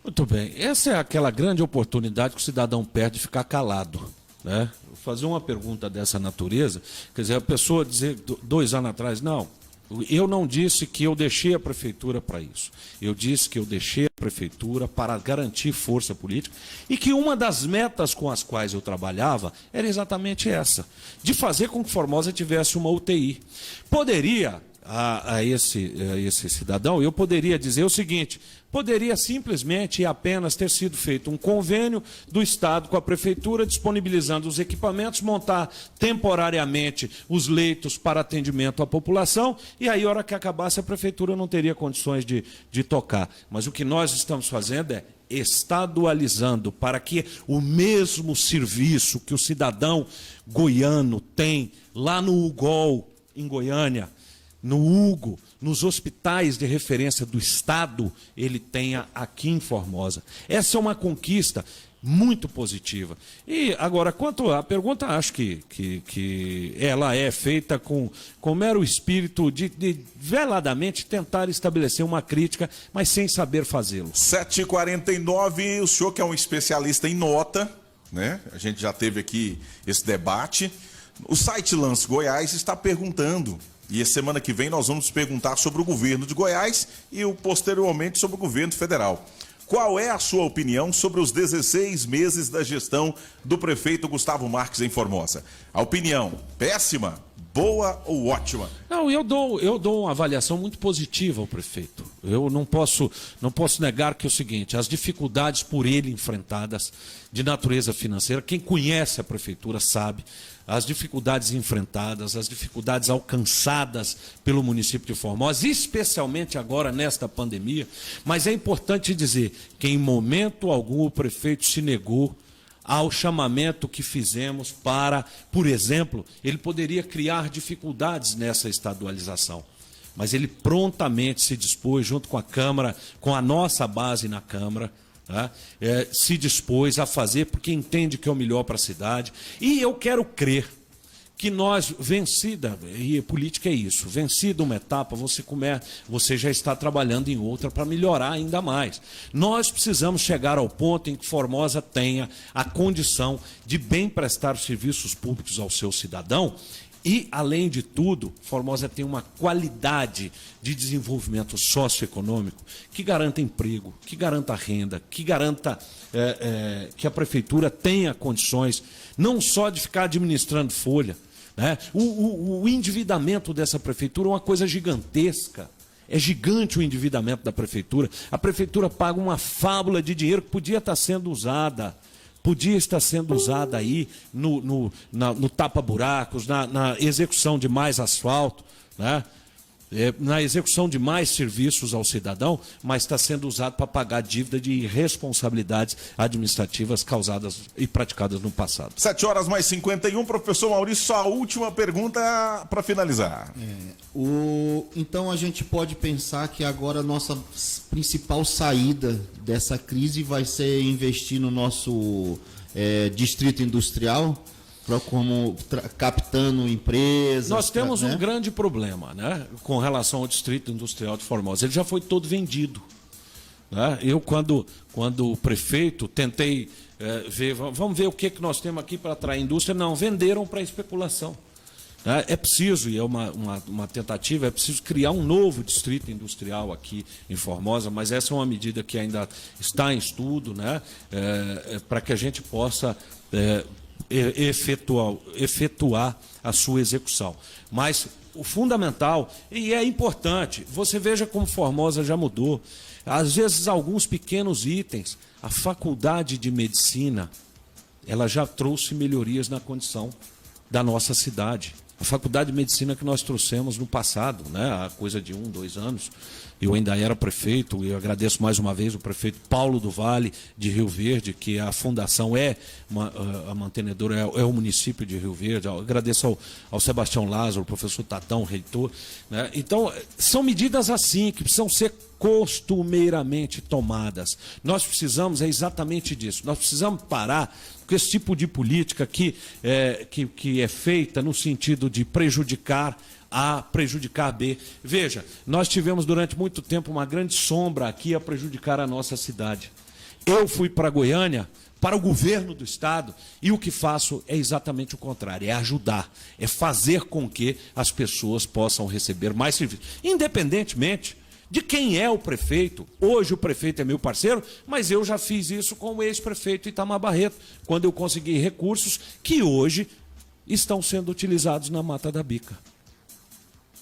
Muito bem. Essa é aquela grande oportunidade que o cidadão perde de ficar calado, né? Fazer uma pergunta dessa natureza, quer dizer, a pessoa dizer 2 anos atrás, não, eu não disse que eu deixei a prefeitura para isso. Eu disse que eu deixei a prefeitura para garantir força política e que uma das metas com as quais eu trabalhava era exatamente essa, de fazer com que Formosa tivesse uma UTI. Poderia, a esse cidadão, eu poderia dizer o seguinte: poderia simplesmente e apenas ter sido feito um convênio do Estado com a Prefeitura, disponibilizando os equipamentos, montar temporariamente os leitos para atendimento à população, e aí, a hora que acabasse, a Prefeitura não teria condições de tocar. Mas o que nós estamos fazendo é estadualizando para que o mesmo serviço que o cidadão goiano tem lá no UGOL, em Goiânia, no Hugo, nos hospitais de referência do Estado, ele tenha aqui em Formosa. Essa é uma conquista muito positiva. E agora, quanto à pergunta, acho que ela é feita com mero espírito de veladamente tentar estabelecer uma crítica, mas sem saber fazê-lo. 7h49, o senhor que é um especialista em nota, né? A gente já teve aqui esse debate. O site Lance Goiás está perguntando, e a semana que vem nós vamos perguntar sobre o governo de Goiás e posteriormente sobre o governo federal. Qual é a sua opinião sobre os 16 meses da gestão do prefeito Gustavo Marques em Formosa? A opinião, péssima, boa ou ótima? Não, eu dou uma avaliação muito positiva ao prefeito. Eu não posso negar que é o seguinte: as dificuldades por ele enfrentadas de natureza financeira, quem conhece a prefeitura sabe, as dificuldades enfrentadas, as dificuldades alcançadas pelo município de Formosa, especialmente agora nesta pandemia, mas é importante dizer que em momento algum o prefeito se negou ao chamamento que fizemos para, por exemplo, ele poderia criar dificuldades nessa estadualização, mas ele prontamente se dispôs, junto com a Câmara, com a nossa base na Câmara, se dispôs a fazer porque entende que é o melhor para a cidade. E eu quero crer que nós, vencida, e política é isso, vencida uma etapa, você já está trabalhando em outra para melhorar ainda mais. Nós precisamos chegar ao ponto em que Formosa tenha a condição de bem prestar serviços públicos ao seu cidadão. E, além de tudo, Formosa tem uma qualidade de desenvolvimento socioeconômico que garanta emprego, que garanta renda, que garanta que a prefeitura tenha condições não só de ficar administrando folha, né? O endividamento dessa prefeitura é uma coisa gigantesca. É gigante o endividamento da prefeitura. A prefeitura paga uma fábula de dinheiro que podia estar sendo usada. Podia estar sendo usada aí no tapa-buracos, na execução de mais asfalto, né? Na execução de mais serviços ao cidadão, mas está sendo usado para pagar dívida de irresponsabilidades administrativas causadas e praticadas no passado. 7h51, professor Maurício, só a última pergunta para finalizar. Então a gente pode pensar que agora a nossa principal saída dessa crise vai ser investir no nosso distrito industrial, captando empresas. Nós temos um grande problema, né, com relação ao distrito industrial de Formosa. Ele já foi todo vendido, né? Eu, quando o prefeito, tentei ver, vamos ver o que nós temos aqui para atrair indústria. Não, venderam para especulação. É preciso, e é uma tentativa, é preciso criar um novo distrito industrial aqui em Formosa, mas essa é uma medida que ainda está em estudo, né, para que a gente possa efetuar a sua execução. Mas o fundamental, e é importante, você veja como Formosa já mudou. Às vezes, alguns pequenos itens, a faculdade de medicina, ela já trouxe melhorias na condição da nossa cidade. A faculdade de medicina que nós trouxemos no passado, né, há coisa de 1, 2 anos, eu ainda era prefeito, e eu agradeço mais uma vez o prefeito Paulo do Vale, de Rio Verde, que a fundação a mantenedora é o município de Rio Verde. Eu agradeço ao Sebastião Lázaro, o professor Tatão, reitor. Né? Então, são medidas assim, que precisam ser costumeiramente tomadas. Nós precisamos, é exatamente disso, nós precisamos parar com esse tipo de política que é feita no sentido de prejudicar A, prejudicar B. Veja, nós tivemos durante muito tempo uma grande sombra aqui a prejudicar a nossa cidade. Eu fui para Goiânia, para o governo do estado, e o que faço é exatamente o contrário, é ajudar, é fazer com que as pessoas possam receber mais serviços, independentemente de quem é o prefeito. Hoje o prefeito é meu parceiro, mas eu já fiz isso com o ex-prefeito Itamar Barreto, quando eu consegui recursos que hoje estão sendo utilizados na Mata da Bica.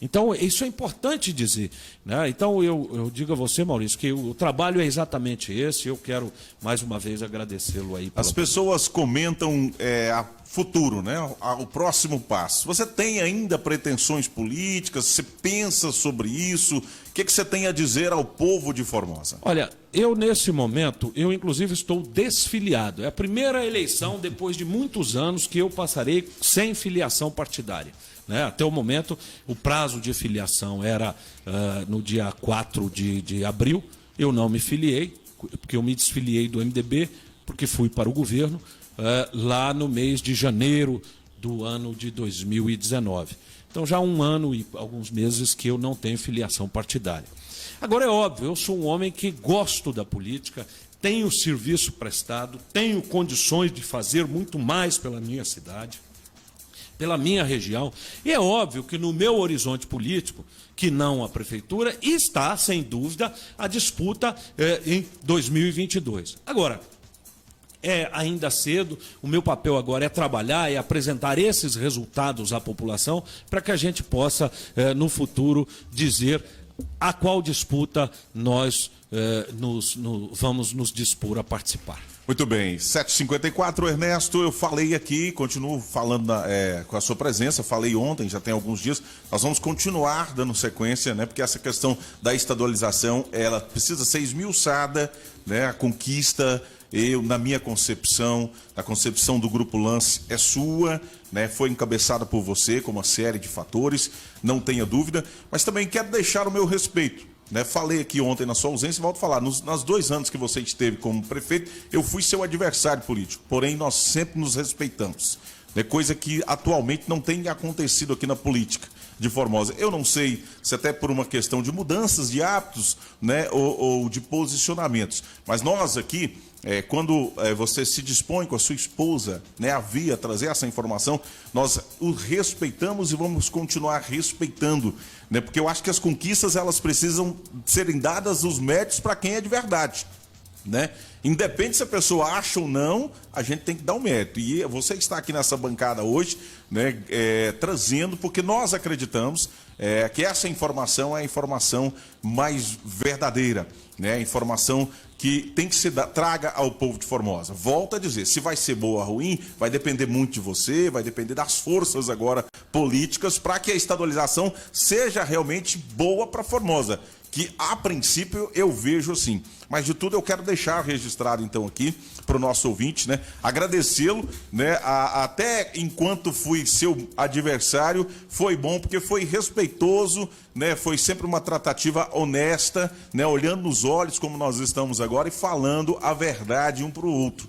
Então, isso é importante dizer. Né? Então, eu digo a você, Maurício, que o trabalho é exatamente esse. Eu quero, mais uma vez, agradecê-lo aí. As pessoas comentam a futuro, né? O próximo passo. Você tem ainda pretensões políticas? Você pensa sobre isso? O que você tem a dizer ao povo de Formosa? Olha, eu nesse momento, eu inclusive estou desfiliado. É a primeira eleição, depois de muitos anos, que eu passarei sem filiação partidária. Né? Até o momento, o prazo de filiação era no dia 4 de abril. Eu não me filiei, porque eu me desfiliei do MDB, porque fui para o governo lá no mês de janeiro do ano de 2019. Então, já há 1 ano e alguns meses que eu não tenho filiação partidária. Agora, é óbvio, eu sou um homem que gosto da política, tenho serviço prestado, tenho condições de fazer muito mais pela minha cidade, pela minha região. E é óbvio que no meu horizonte político, que não a prefeitura, está, sem dúvida, a disputa em 2022. Agora, é ainda cedo, o meu papel agora é trabalhar e apresentar esses resultados à população para que a gente possa, no futuro, dizer a qual disputa nós vamos nos dispor a participar. Muito bem, 7h54, Ernesto, eu falei aqui, continuo falando com a sua presença, falei ontem, já tem alguns dias, nós vamos continuar dando sequência, né, porque essa questão da estadualização, ela precisa ser esmiuçada, né, a conquista, na minha concepção, a concepção do Grupo Lance é sua, né, foi encabeçada por você com uma série de fatores, não tenha dúvida, mas também quero deixar o meu respeito. Né, falei aqui ontem na sua ausência e volto a falar, nos 2 anos que você esteve como prefeito, eu fui seu adversário político, porém nós sempre nos respeitamos, né, coisa que atualmente não tem acontecido aqui na política de Formosa. Eu não sei se até por uma questão de mudanças de hábitos, né, ou de posicionamentos, mas nós aqui, quando você se dispõe com a sua esposa, né, a vir a trazer essa informação, nós o respeitamos e vamos continuar respeitando, né, porque eu acho que as conquistas elas precisam serem dadas os méritos para quem é de verdade, né? Independe se a pessoa acha ou não, a gente tem que dar um mérito. E você está aqui nessa bancada hoje, né, trazendo, porque nós acreditamos que essa informação é a informação mais verdadeira, né? A informação que tem que se traga ao povo de Formosa. Volto a dizer, se vai ser boa ou ruim, vai depender muito de você, vai depender das forças agora políticas para que a estadualização seja realmente boa para Formosa, que a princípio eu vejo assim. Mas de tudo eu quero deixar registrado então aqui para o nosso ouvinte, né? Agradecê-lo, né? Até enquanto fui seu adversário, foi bom porque foi respeitoso, né? Foi sempre uma tratativa honesta, né? Olhando nos olhos como nós estamos agora e falando a verdade um para o outro.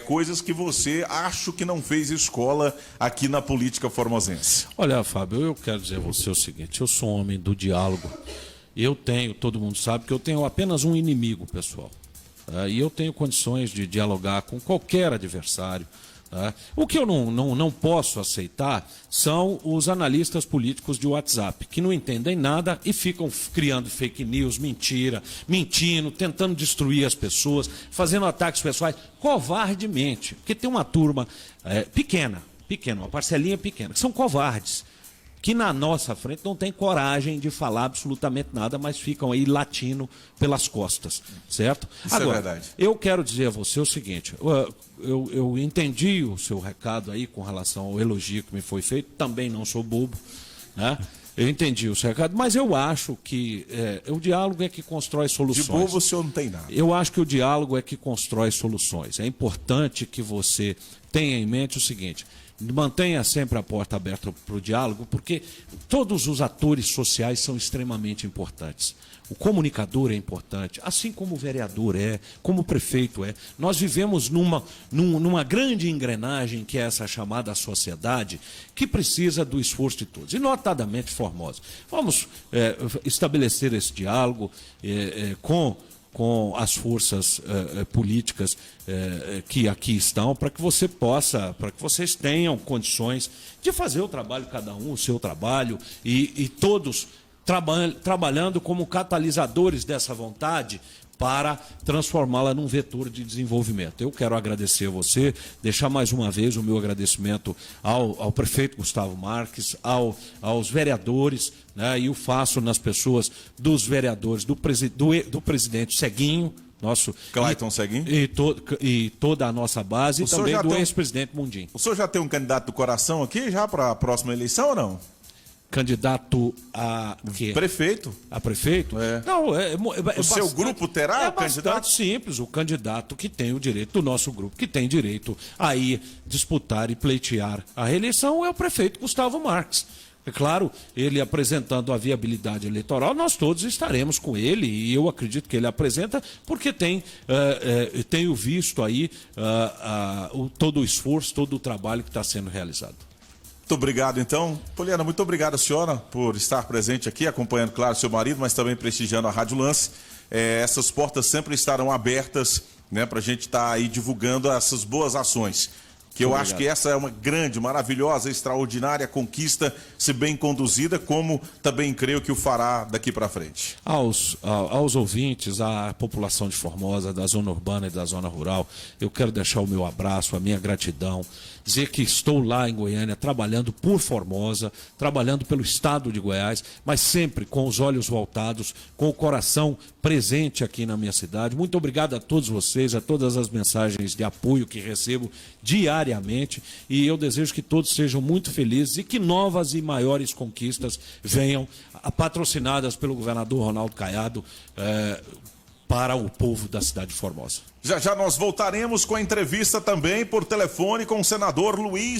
Coisas que você acho que não fez escola aqui na política formosense. Olha, Fábio, eu quero dizer a você o seguinte, eu sou um homem do diálogo. Eu tenho, todo mundo sabe que eu tenho apenas um inimigo, pessoal. E eu tenho condições de dialogar com qualquer adversário. O que eu não posso aceitar são os analistas políticos de WhatsApp, que não entendem nada e ficam criando fake news, mentindo, tentando destruir as pessoas, fazendo ataques pessoais, covardemente. Porque tem uma turma pequena, uma parcelinha pequena, que são covardes. que na nossa frente não tem coragem de falar absolutamente nada, mas ficam aí latindo pelas costas, certo? Isso agora, é verdade. Eu quero dizer a você o seguinte, eu entendi o seu recado aí com relação ao elogio que me foi feito, também não sou bobo, né? Eu entendi o seu recado, mas eu acho que o diálogo é que constrói soluções. De bobo o senhor não tem nada. Eu acho que o diálogo é que constrói soluções. É importante que você tenha em mente o seguinte: mantenha sempre a porta aberta para o diálogo, porque todos os atores sociais são extremamente importantes. O comunicador é importante, assim como o vereador é, como o prefeito é. Nós vivemos numa grande engrenagem que é essa chamada sociedade, que precisa do esforço de todos, e notadamente Formosa. Vamos estabelecer esse diálogo com as forças políticas que aqui estão, para que vocês tenham condições de fazer o trabalho, cada um o seu trabalho, e todos trabalhando como catalisadores dessa vontade para transformá-la num vetor de desenvolvimento. Eu quero agradecer a você, deixar mais uma vez o meu agradecimento ao prefeito Gustavo Marques, aos vereadores, né, e o faço nas pessoas dos vereadores, do presidente Ceguinho, nosso Clayton Ceguinho, e toda a nossa base, e também do ex-presidente Mundim. O senhor já tem um candidato do coração aqui já para a próxima eleição ou não? Candidato a quê? Prefeito. A prefeito? Não, o seu grupo terá o candidato? É bastante simples, o candidato que tem o direito, do nosso grupo, que tem direito a ir disputar e pleitear a reeleição é o prefeito Gustavo Marques. É claro, ele apresentando a viabilidade eleitoral, nós todos estaremos com ele, e eu acredito que ele apresenta, porque tenho visto aí todo o esforço, todo o trabalho que está sendo realizado. Muito obrigado, então. Poliana, muito obrigado a senhora por estar presente aqui, acompanhando, claro, seu marido, mas também prestigiando a Rádio Lance. Essas portas sempre estarão abertas, né, para a gente estar aí divulgando essas boas ações. Que eu acho que essa é uma grande, maravilhosa, extraordinária conquista, se bem conduzida, como também creio que o fará daqui para frente. Aos ouvintes, à população de Formosa, da zona urbana e da zona rural, eu quero deixar o meu abraço, a minha gratidão, dizer que estou lá em Goiânia trabalhando por Formosa, trabalhando pelo estado de Goiás, mas sempre com os olhos voltados, com o coração presente aqui na minha cidade. Muito obrigado a todos vocês, a todas as mensagens de apoio que recebo diariamente, e eu desejo que todos sejam muito felizes e que novas e maiores conquistas venham, patrocinadas pelo governador Ronaldo Caiado, para o povo da cidade de Formosa. Já já nós voltaremos com a entrevista também por telefone com o senador Luiz